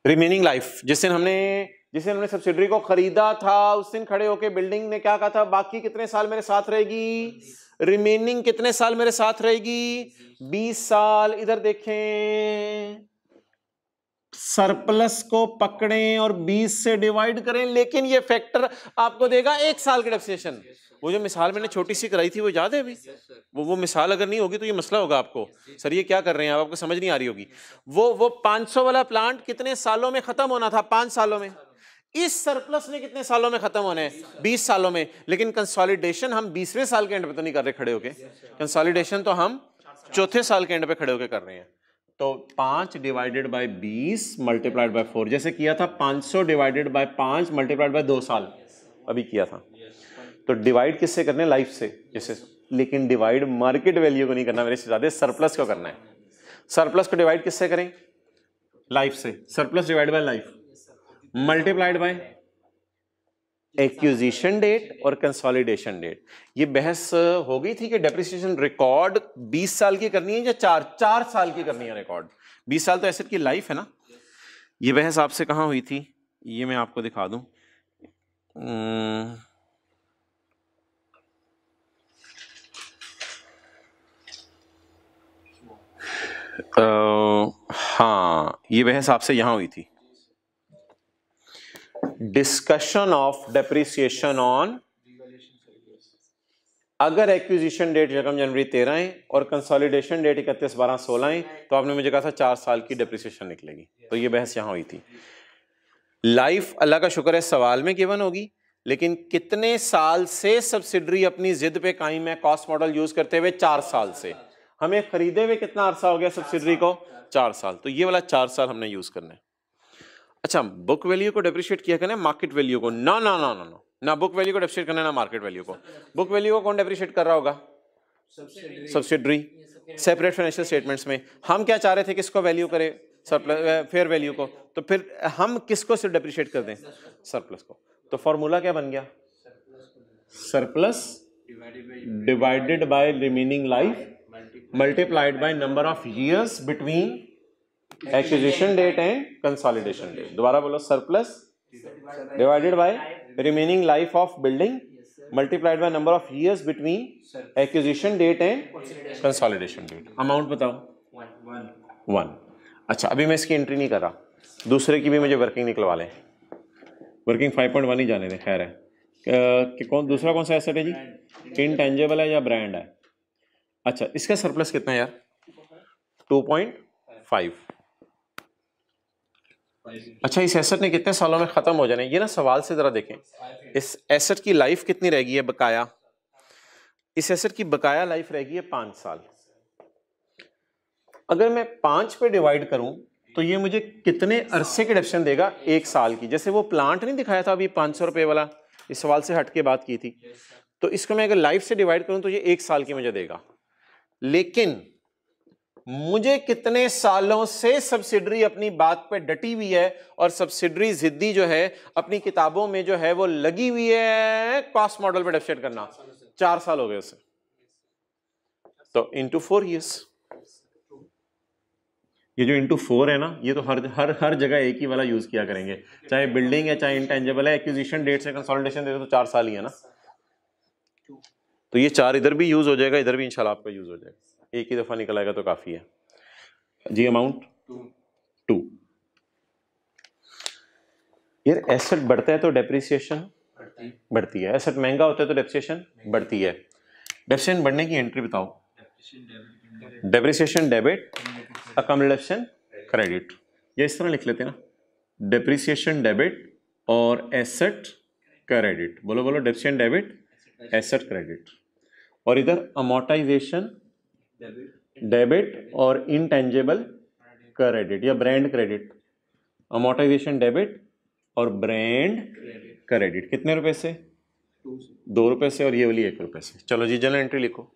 रिमेनिंग लाइफ, जिस दिन हमने सब्सिडरी को खरीदा था उस दिन खड़े होके बिल्डिंग ने क्या कहा था? बाकी कितने साल मेरे साथ रहेगी? रिमेनिंग कितने साल मेरे साथ रहेगी? 20 साल। इधर देखें सरप्लस को पकड़ें और 20 से डिवाइड करें, लेकिन ये फैक्टर आपको देगा 1 साल का डेप्रिसिएशन। वो जो मिसाल मैंने छोटी सी कराई थी वो याद है अभी? वो मिसाल अगर नहीं होगी तो ये मसला होगा आपको, सर ये क्या कर रहे हैं आप, आपको समझ नहीं आ रही होगी। वो 500 वाला प्लांट कितने सालों में खत्म होना था? 5 सालों में। इस सरप्लस ने कितने सालों में खत्म होना है? 20 सालों में। लेकिन कंसोलिडेशन हम 20वें साल के एंड पे तो नहीं कर रहे खड़े होके, कंसोलिडेशन तो हम चौथे साल के एंड पे खड़े होके कर रहे हैं। तो 5 डिवाइडेड बाय 20 मल्टीप्लाइड बाय 4, जैसे किया था 500 डिवाइडेड बाय 5 मल्टीप्लाइड बाय 2 साल अभी किया था। तो डिवाइड किससे करने? लाइफ से, जैसे। लेकिन डिवाइड मार्केट वैल्यू को नहीं करना मेरे से, सरप्लस को करना है। सरप्लस को डिवाइड किससे करें? लाइफ से। Surplus divide by life multiplied by acquisition date और कंसोलिडेशन डेट। ये बहस हो गई थी कि डेप्रिसिएशन रिकॉर्ड 20 साल की करनी है या 4 साल की करनी है रिकॉर्ड। 20 साल तो एसेट की लाइफ है ना। ये बहस आपसे कहां हुई थी, ये मैं आपको दिखा दूं। हाँ, ये बहस आपसे यहां हुई थी। डिस्कशन ऑफ डेप्रिसिएशन ऑन, अगर एक्विजिशन डेट रकम जनवरी 13 है और कंसोलिडेशन डेट 31/12/16 है तो आपने मुझे कहा था 4 साल की डेप्रिसिएशन निकलेगी। तो ये बहस यहां हुई थी। लाइफ अल्लाह का शुक्र है सवाल में गिवन होगी, लेकिन कितने साल से सब्सिडरी अपनी जिद पे कायम है कॉस्ट मॉडल यूज करते हुए? 4 साल से। हमें खरीदे हुए कितना अरसा हो गया सब्सिडरी को? 4 साल। तो ये वाला 4 साल हमने यूज करना है। अच्छा, बुक वैल्यू को डेप्रिशिएट किया करना, मार्केट वैल्यू को ना ना ना ना ना बुक वैल्यू को डेप्रिशिएट करना, ना मार्केट वैल्यू को। बुक वैल्यू को कौन डेप्रिशिएट कर रहा होगा? सब्सिडरी। सेपरेट फाइनेंशियल स्टेटमेंट्स में हम क्या चाह रहे थे, किसको वैल्यू करे? सरप्लस, फेयर वैल्यू को। तो फिर हम किसको सिर्फ डेप्रिशिएट कर दें? सरप्लस को। तो फॉर्मूला क्या बन गया? Surplus divided by remaining life multiplied by number of years between acquisition date and consolidation date. दोबारा बोलो, surplus divided by remaining life of building multiplied by number of years between acquisition date and consolidation date. Amount बताओ? 1। अच्छा, अभी मैं इसकी एंट्री नहीं कर रहा, दूसरे की भी मुझे वर्किंग निकलवा लें। वर्किंग 5.1 ही जाने दें, खैर है। कि कौन दूसरा कौन सा एसेट है जी? इनटेंजिबल है या ब्रांड है? अच्छा, इसका सरप्लस कितना है यार? 2.5। अच्छा, इस एसेट ने कितने सालों में खत्म हो जाना है? ये ना सवाल से जरा देखें, इस एसेट की लाइफ कितनी रहेगी है बकाया? इस एसेट की बकाया लाइफ रहेगी है 5 साल। अगर मैं 5 पे डिवाइड करूं तो ये मुझे कितने अरसे की डेप्रिसिएशन देगा? 1 साल की। जैसे वो प्लांट नहीं दिखाया था अभी 500 रुपए वाला, इस सवाल से हट के बात की थी। तो इसको मैं अगर लाइफ से डिवाइड करूं तो ये 1 साल की मुझे देगा। लेकिन मुझे कितने सालों से सब्सिडरी अपनी बात पे डटी हुई है और सब्सिडरी जिद्दी जो है अपनी किताबों में जो है वो लगी हुई है कॉस्ट मॉडल पे डेप्रिशिएट करना? 4 साल हो गए उसे। तो इंटू 4 ईयर्स। ये जो इंटू 4 है ना, ये तो हर जगह एक ही वाला यूज किया करेंगे, चाहे बिल्डिंग है चाहे इंटेंजिबल है। एक्विजिशन डेट से कंसोलिडेशन डेट तो 4 साल ही है ना। तो ये 4 इधर भी यूज हो जाएगा, इधर भी इंशाल्लाह आपका यूज हो जाएगा। एक ही दफा निकल आएगा तो काफी है जी। अमाउंट 2। यार एसेट बढ़ता है तो डेप्रिसिएशन बढ़ती है, एसेट महंगा होता है तो डेप्रिसिएशन बढ़ती है। डेप्रिसिएशन बढ़ने की एंट्री बताओ? Depreciation debit, accumulation credit. ये इस तरह लिख लेते हैं ना, डेप्रिसिएशन डेबिट और एसेट क्रेडिट। बोलो बोलो, डेप्रिसिएशन डेबिट, एसेट क्रेडिट। और इधर अमोर्टाइजेशन डेबिट और इंटेंजिबल क्रेडिट या ब्रांड क्रेडिट। अमोर्टाइजेशन डेबिट और ब्रांड क्रेडिट कितने रुपए से? 2 रुपए से, और ये वाली 1 रुपए से। चलो जी, जनरल एंट्री लिखो।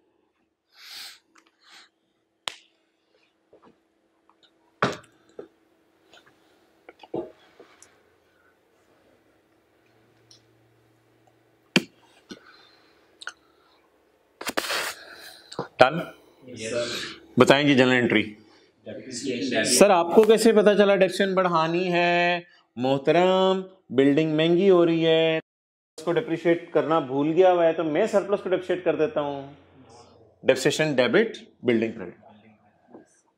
डन? बताएं जी जनरल एंट्री। सर आपको कैसे पता चला डेप्रिसिएशन बढ़ानी है? मोहतरम, बिल्डिंग महंगी हो रही है, उसको डेप्रिशिएट करना भूल गया हुआ है तो मैं सरप्लस को डेप्रिशिएट कर देता हूं। Depreciation debit, building credit.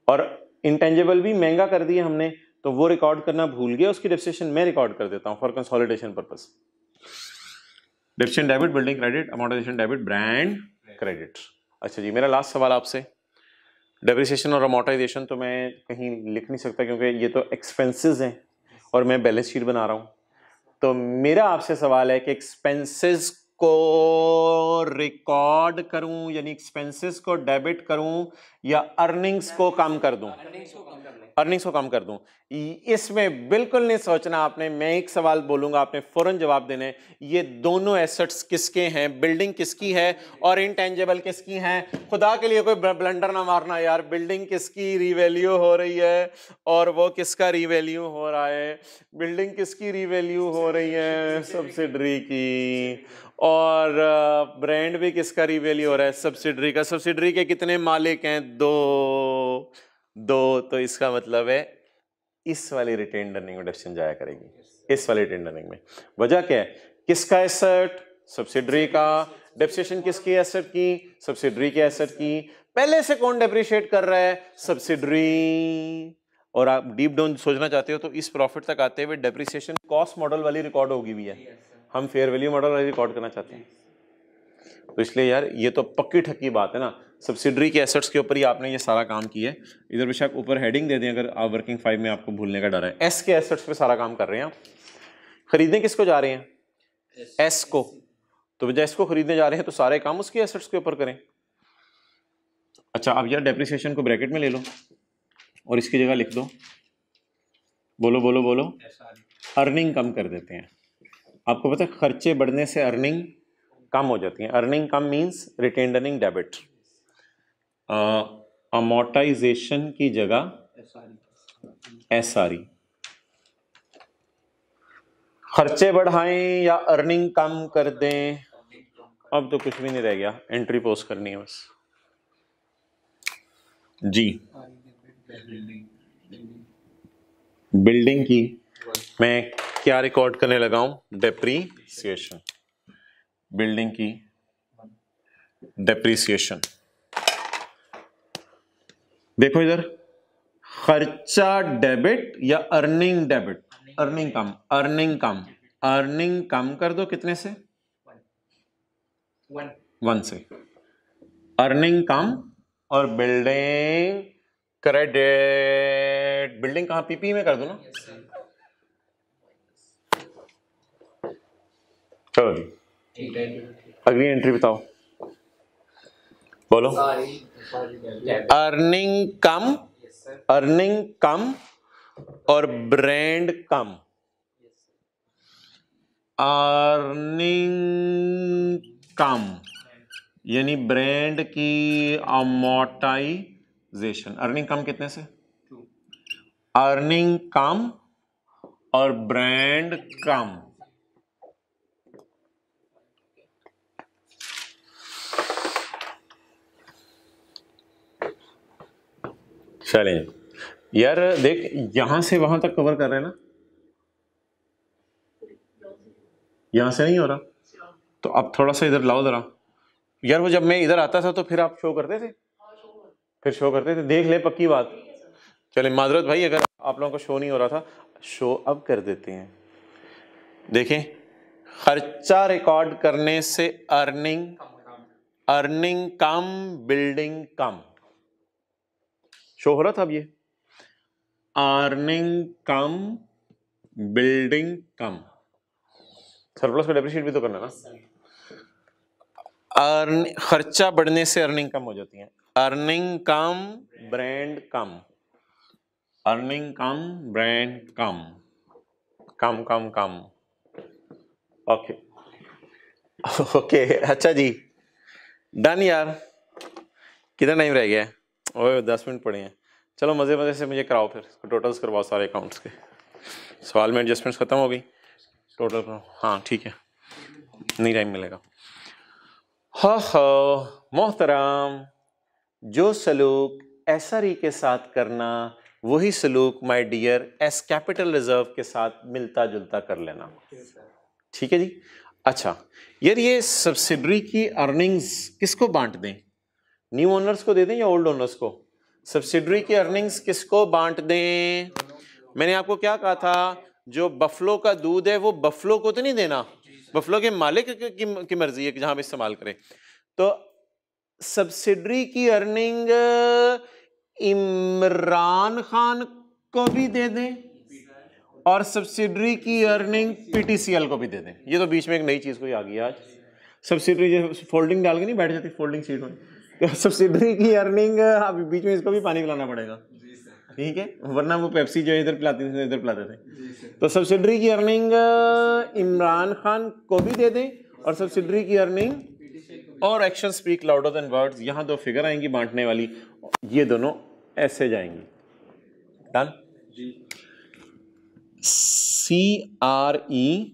और इंटेंजिबल भी महंगा कर दिया हमने, तो वो रिकॉर्ड करना भूल गया, उसकी डेप्रिसिएशन मैं रिकॉर्ड कर देता हूँ for consolidation purpose. Depreciation debit, building credit, amortization debit, brand credit. अच्छा जी, मेरा लास्ट सवाल आपसे, डेप्रिसिएशन और अमोर्टाइजेशन तो मैं कहीं लिख नहीं सकता क्योंकि ये तो एक्सपेंसेस हैं और मैं बैलेंस शीट बना रहा हूँ। तो मेरा आपसे सवाल है कि एक्सपेंसेस को रिकॉर्ड करूं यानी एक्सपेंसेस को डेबिट करूं या अर्निंग्स को कम कर दूं? अर्निंग्स को कम कर दूं। इसमें बिल्कुल नहीं सोचना आपने, मैं एक सवाल बोलूंगा आपने फौरन जवाब देना है। ये दोनों एसेट्स किसके हैं? बिल्डिंग किसकी है और इनटेंजिबल किसकी हैं? खुदा के लिए कोई ब्लंडर ना मारना यार। बिल्डिंग किसकी रीवैल्यू हो रही है और वो किसका रीवैल्यू हो रहा है? बिल्डिंग किसकी रीवैल्यू हो रही है? सब्सिडरी की। और ब्रांड भी किसका रीवैल्यू हो रहा है? सब्सिडरी का। सब्सिडरी के कितने मालिक हैं? दो। तो इसका मतलब है इस वाली रिटेन अर्निंग में डेप्रिसिएशन जाया करेगी, इस वाली रिटेन अर्निंग में। वजह क्या है? किसका एसेट? सब्सिडरी का। डेप्रिसिएशन किसकी एसेट की? सब्सिडरी के एसेट की। पहले से कौन डेप्रिशिएट कर रहा है? सब्सिडरी। और आप डीप डाउन सोचना चाहते हो तो इस प्रॉफिट तक आते हुए डेप्रिसिएशन कॉस्ट मॉडल वाली रिकॉर्ड होगी भी है, हम फेयर वैल्यू मॉडल वाली रिकॉर्ड करना चाहते हैं। तो इसलिए यार ये तो पक्की ठक्की बात है ना, सब्सिडरी के एसेट्स के ऊपर ही आपने ये सारा काम किया है। इधर बेशक ऊपर हेडिंग दे दें अगर आप वर्किंग 5 में आपको भूलने का डर है। एस के एसेट्स पे सारा काम कर रहे हैं आप। खरीदने किसको जा रहे हैं? एस को। तो जब एस को खरीदने जा रहे हैं तो सारे काम उसके एसेट्स के ऊपर करें। अच्छा, अब यार डेप्रिसिएशन को ब्रैकेट में ले लो और इसकी जगह लिख दो, बोलो बोलो बोलो, अर्निंग कम कर देते हैं। आपको पता है खर्चे बढ़ने से अर्निंग कम हो जाती है। अर्निंग कम means retained earning debit. Amortization की जगह एसआरई। खर्चे बढ़ाएं या अर्निंग कम कर दें? अब तो कुछ भी नहीं रह गया, एंट्री पोस्ट करनी है बस जी। बिल्डिंग की मैं क्या रिकॉर्ड करने लगा हूं? डेप्रीसिएशन। बिल्डिंग की डेप्रीसिएशन। देखो इधर, खर्चा डेबिट या अर्निंग डेबिट? अर्निंग कम। अर्निंग कम। अर्निंग कम कर दो कितने से? 1 से। अर्निंग कम और बिल्डिंग क्रेडिट। बिल्डिंग कहां? पीपी में कर दो ना। चलो जी, अगली एंट्री बताओ, बोलो। अर्निंग कम, अर्निंग कम और ब्रांड कम। अर्निंग कम यानी ब्रांड की अमोर्टाइजेशन। अर्निंग कम कितने से? अर्निंग कम और ब्रांड कम। चलें यार, देख यहां से वहां तक कवर कर रहे हैं ना, यहां से नहीं हो रहा तो अब थोड़ा सा इधर लाओ जरा यार। वो जब मैं इधर आता था तो फिर आप शो करते थे, फिर शो करते थे, देख ले पक्की बात। चले माजरत भाई अगर आप लोगों को शो नहीं हो रहा था, शो अब कर देते हैं। देखें, खर्चा रिकॉर्ड करने से अर्निंग, अर्निंग कम, बिल्डिंग कम। शो हो रहा था अब ये, अर्निंग कम, बिल्डिंग कम। सरप्लस को डेप्रिशिएट भी तो करना ना। खर्चा बढ़ने से अर्निंग कम हो जाती है। अर्निंग कम, ब्रांड कम। अर्निंग कम, ब्रांड कम। कम कम कम। ओके ओके, अच्छा जी, डन यार। कितना टाइम रह गया है? ओए 10 मिनट पड़े हैं। चलो मजे मजे से मुझे कराओ, फिर टोटल्स करवाओ सारे अकाउंट्स के। सवाल में एडजस्टमेंट्स खत्म हो गई, टोटल करो। हाँ ठीक है, नहीं टाइम मिलेगा। हाँ मोहतरम, जो सलूक एसआरई के साथ करना वही सलूक my dear as capital reserve के साथ मिलता जुलता कर लेना। ठीक है जी। अच्छा यार, ये सब्सिडरी की अर्निंग्स किसको बांट दें? न्यू ओनर्स को दे दें या ओल्ड ओनर्स को? सब्सिडरी की अर्निंग्स किसको बांट दें? मैंने आपको क्या कहा था, जो बफलो का दूध है वो बफलो को तो नहीं देना, बफलो के मालिक की मर्जी है कि जहां हम इस्तेमाल करें। तो सब्सिडरी की अर्निंग इमरान खान को भी दे दें और सब्सिडरी की अर्निंग पीटीसीएल को भी दे दें। ये तो बीच में एक नई चीज कोई आ गई आज, सब्सिडरी जो फोल्डिंग डाल के नहीं बैठ जाती फोल्डिंग सीट में, तो सब्सिडरी की अर्निंग अभी बीच में इसको भी पानी पिलाना पड़ेगा, ठीक है, वरना वो पेप्सी जो इधर पिलाती थी इधर पिलाते थे। तो सब्सिडरी की अर्निंग इमरान खान को भी दे दें और सब्सिडरी की अर्निंग, और action speak louder than words, यहां दो फिगर आएंगी बांटने वाली, ये दोनों ऐसे जाएंगी। डन। CRE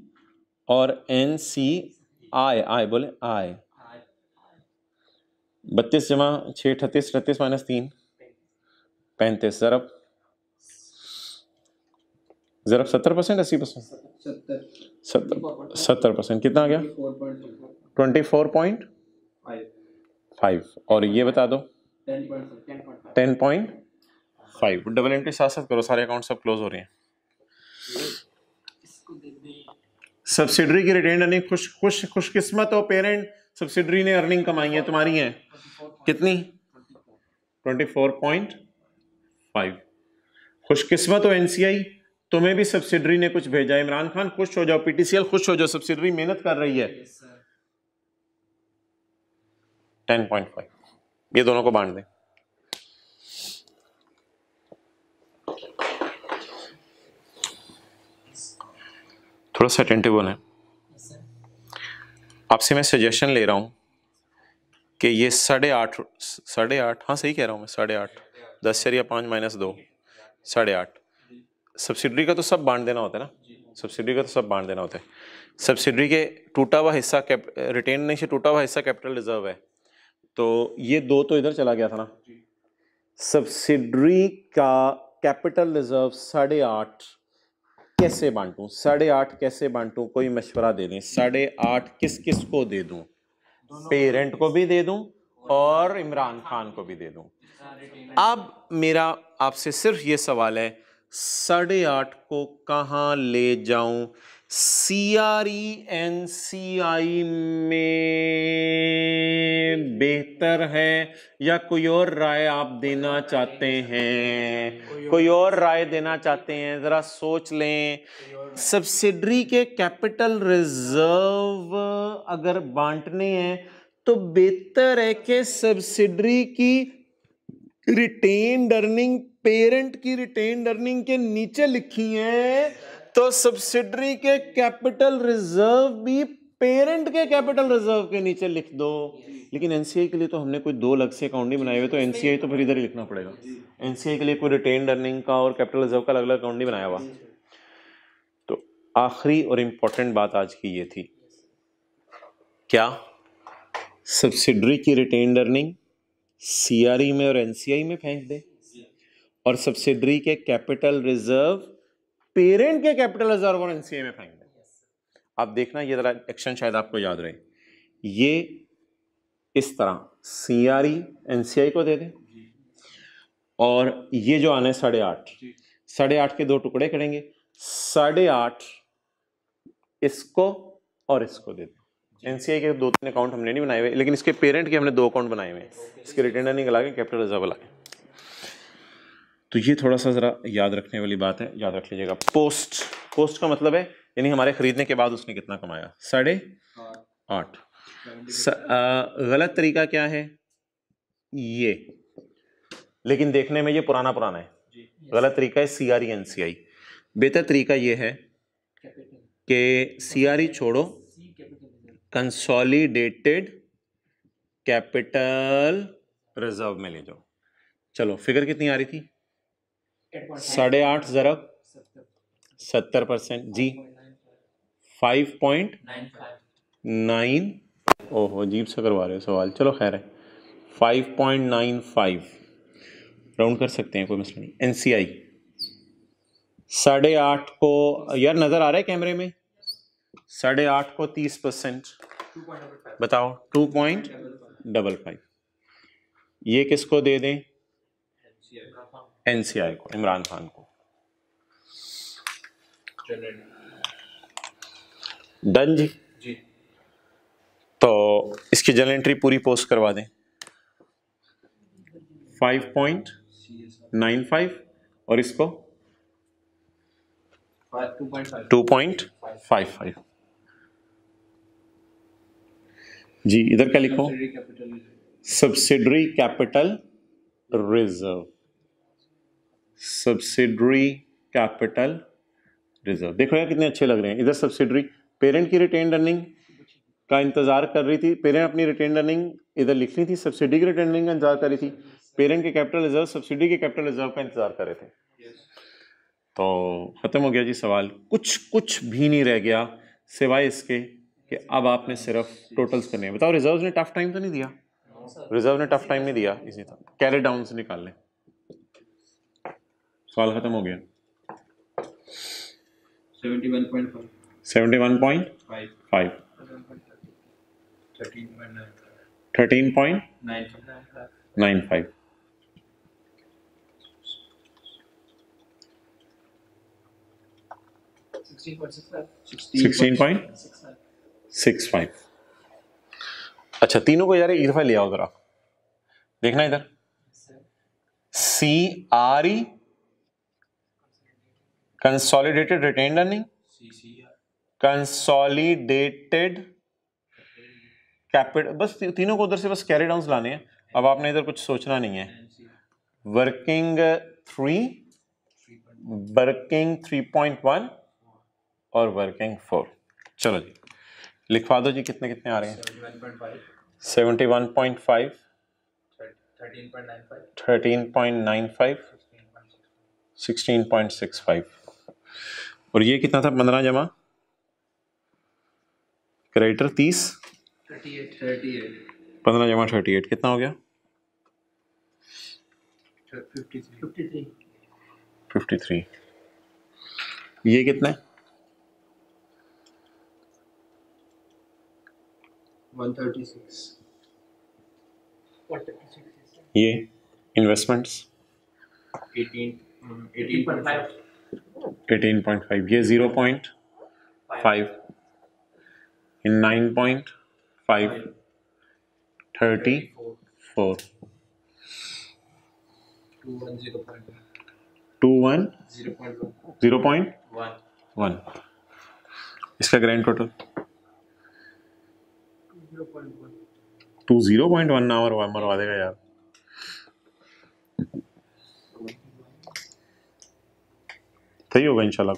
और NC आई बोले आई, 32 जमा 6 38 38 माइनस 3 35, ज़रब 70% 80% 70%, कितना आ गया 24.5, और ये बता दो 10.5। डबल एंट्री साथ साथ करो, सारे अकाउंट सब क्लोज हो रहे हैं। सब्सिडरी की रिटेन अर्निंग, खुशकिस्मत हो पेरेंट, सब्सिडरी ने अर्निंग कमाई है तुम्हारी है कितनी 24.5। खुशकिस्मत हो NCI, तुम्हें भी सब्सिडरी ने कुछ भेजा। इमरान खान खुश हो जाओ, पीटीसीएल खुश हो जाओ, सब्सिडरी मेहनत कर रही है। 10.5, ये दोनों को बांट दें। थोड़ा सा अटेंटिव होना है, आपसे मैं सजेशन ले रहा हूं कि ये 8.5 हाँ सही कह रहा हूं मैं, 8.5 10/5 - 2 8.5। सब्सिडरी का तो सब बांट देना होता है ना, सब्सिडरी का तो सब बांट देना होता है। सब्सिडरी के टूटा हुआ हिस्सा रिटेन नहीं से टूटा हुआ हिस्सा कैपिटल रिजर्व है, तो ये 2 तो इधर चला गया था ना। सब्सिडरी का कैपिटल रिजर्व 8.5 कैसे बांटूं, 8.5 कैसे बांटूं, कोई मशवरा दे दें। 8.5 किस किस को दे दूं, पेरेंट को भी दे दूं और इमरान खान को भी दे दूं। अब मेरा आपसे सिर्फ ये सवाल है, 8.5 को कहां ले जाऊं, CRE NCI में बेहतर है या कोई और राय आप देना चाहते हैं, कोई और राय देना चाहते हैं, जरा सोच लें। सब्सिडरी के कैपिटल रिजर्व अगर बांटने हैं तो बेहतर है कि सब्सिडरी की रिटेन्ड अर्निंग पेरेंट की रिटेन्ड अर्निंग के नीचे लिखी है, तो सब्सिडरी के कैपिटल रिजर्व भी पेरेंट के कैपिटल रिजर्व के नीचे लिख दो। लेकिन एनसीआई के लिए तो हमने कोई 2 अलग से अकाउंट नहीं बनाए हुए, तो एनसीआई तो फिर इधर ही लिखना पड़ेगा। एनसीआई के लिए कोई रिटेन्ड अर्निंग का और कैपिटल रिजर्व का अलग अलग अकाउंट नहीं बनाया हुआ। तो आखिरी और इंपॉर्टेंट बात आज की ये थी, क्या सब्सिडरी की रिटेन्ड अर्निंग CRE में और NCI में फेंक दे और सब्सिडरी के कैपिटल रिजर्व पेरेंट के कैपिटल रिजर्व और NCI में फेंक दे। आप देखना ये जरा एक्शन शायद आपको याद रहे, ये इस तरह CRE NCI को दे दे और ये जो आने 8.5 के 2 टुकड़े करेंगे, 8.5 इसको और इसको दे दे। NCI के 2-3 अकाउंट हमने नहीं बनाए हुए, लेकिन इसके पेरेंट के हमने 2 अकाउंट बनाए हुए हैं, इसके रिटेन अर्निंग लगा के कैपिटल रिजर्व लगा के। तो ये थोड़ा सा जरा याद रखने वाली बात है, याद रख लीजिएगा। पोस्ट का मतलब है यानी हमारे खरीदने के बाद उसने कितना कमाया, 8.5। गलत तरीका क्या है ये, लेकिन देखने में ये पुराना है। गलत तरीका है CRE NCI। बेहतर तरीका ये है कि CRE छोड़ो, कंसोलिडेटेड कैपिटल रिजर्व में ले जाओ। चलो फिगर कितनी आ रही थी, 8.5 ज़रब 70% जी 5.9, ओहो अजीब सा करवा रहे हो सवाल, चलो खैर है 5.95 राउंड कर सकते हैं, कोई मसला नहीं। NCI 8.5 को यार नजर आ रहा है कैमरे में, 8.5 को 30% बताओ 2.55। ये किसको दे दें, NCI को, इमरान खान को। डन जी। जी। तो इसकी जनरल एंट्री पूरी पोस्ट करवा दें 5.95 और इसको 2.55 जी। इधर क्या लिखो? Subsidiary capital reserve, subsidiary capital reserve. देखो यार कितने अच्छे लग रहे हैं। इधर सब्सिडरी पेरेंट की रिटेन अर्निंग का इंतजार कर रही थी, पेरेंट अपनी रिटेन अर्निंग इधर लिख रही थी, सब्सिडी की रिटेन अर्निंग का इंतजार कर रही थी, पेरेंट के कैपिटल रिजर्व सब्सिडी के कैपिटल रिजर्व का इंतजार कर रहे थे। तो खत्म हो गया जी सवाल। कुछ भी नहीं रह गया सिवाय इसके कि अब आपने सिर्फ टोटल्स करने हैं। बताओ रिजर्व ने टफ टाइम तो नहीं दिया? रिजर्व ने टफ टाइम नहीं दिया, इसी तरह कैरी डाउन से निकाल लें। सवाल खत्म हो गया। 71.5 71.5 13.95 16.65। अच्छा तीनों को यार एक दफा ले आओ जरा, देखना इधर। CRE consolidated retained earning, consolidated capital, बस तीनों को उधर से बस कैरी डाउन्स लाने हैं। अब आपने इधर कुछ सोचना नहीं है। वर्किंग 3, वर्किंग 3.1 और वर्किंग 4। चलो जी लिखवा दो जी। कितने कितने आ रहे हैं? 71.5 13.95 16.65 और ये कितना था? 15 जमा क्रेडिटर 30 15 जमा 38 कितना हो गया? 53। ये कितना है? 136। ये इन्वेस्टमेंट्स 18.5, ये 0.5 इन 9.5 34 21 0.1 इसका ग्रैंड टोटल 0.1 ना मरवा देगा यार। सही होगा इंशाल्लाह।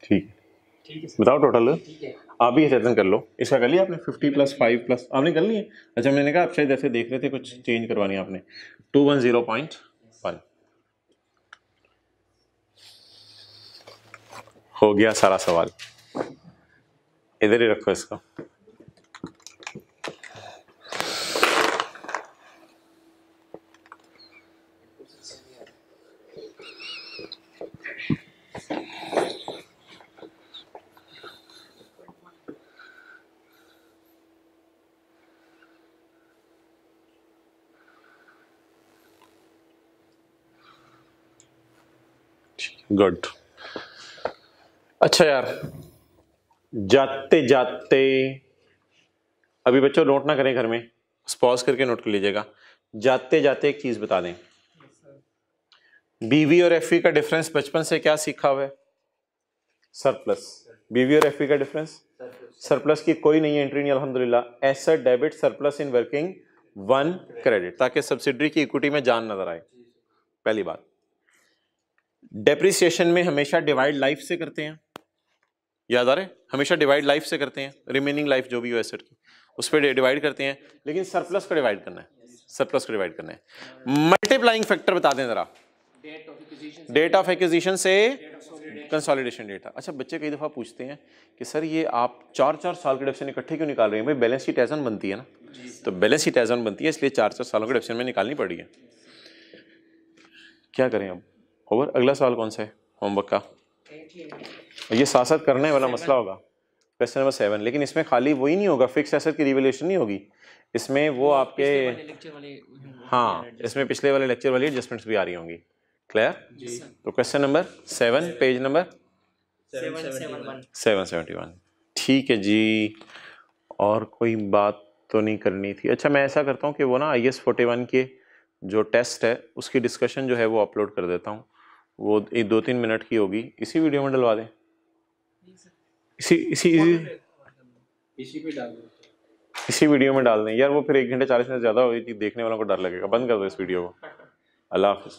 ठीक है बताओ टोटल। आप भी सेशन कर लो। इसका कर लिया आपने? 50 + 5 + आपने कर लिए? अच्छा मैंने कहा आप शायद ऐसे देख रहे थे कुछ चेंज करवानी आपने। 210.1 हो गया सारा सवाल। इधर ही रखो इसको। गुड। अच्छा यार जाते जाते अभी बच्चों नोट ना करें घर में, पॉज करके नोट कर लीजिएगा। जाते जाते एक चीज बता दें, बीवी और एफई का डिफरेंस बचपन से क्या सीखा हुआ है? सरप्लस। बीवी और एफई का डिफरेंस सरप्लस की कोई नहीं एंट्री नहीं अल्हम्दुलिल्लाह। Asset debit surplus in working 1 credit, ताकि सब्सिडरी की इक्विटी में जान नजर आए। पहली बात। डेप्रिसिएशन में हमेशा डिवाइड लाइफ से करते हैं, याद आ रहे? हमेशा डिवाइड लाइफ से करते हैं, रिमेनिंग लाइफ जो भी हो एसेट की उस पर डिवाइड करते हैं। लेकिन सरप्लस को डिवाइड करना है, सरप्लस को डिवाइड करना है। मल्टीप्लाइंग फैक्टर बता दें जरा। डेट ऑफ एक्विजिशन से कंसोलिडेशन डेटा। अच्छा बच्चे कई दफा पूछते हैं कि सर ये आप 4-4 साल के डेप्शन इकट्ठे क्यों निकाल रहे हैं? भाई बैलेंस शीट एज ऑन बनती है ना, तो बैलेंस शीट एज ऑन बनती है इसलिए 4-4 सालों के डेप्शन में निकालनी पड़ रही है। क्या करें अब? ओवर। अगला सवाल कौन सा है होमवर्क का? ये साथ साथ करने वाला मसला होगा। क्वेश्चन नंबर 7, लेकिन इसमें खाली वही नहीं होगा, फिक्स एसेट की रिवैल्यूएशन नहीं होगी, इसमें वो आपके हाँ इसमें पिछले वाले लेक्चर वाली एडजस्टमेंट्स भी आ रही होंगी। क्लियर? तो क्वेश्चन नंबर 7 पेज नंबर 771। ठीक है जी, और कोई बात तो नहीं करनी थी। अच्छा मैं ऐसा करता हूँ कि वो ना IS 41 के जो टेस्ट है उसकी डिस्कशन जो है वो अपलोड कर देता हूँ, वो 2-3 मिनट की होगी, इसी वीडियो में डलवा दें, इसी इसी इसी पे डाल दो। इसी वीडियो में डाल दें यार, वो फिर 1 घंटे 40 मिनट ज़्यादा होगी, देखने वालों को डर लगेगा। बंद कर दो इस वीडियो को। अल्लाह हाफिज़।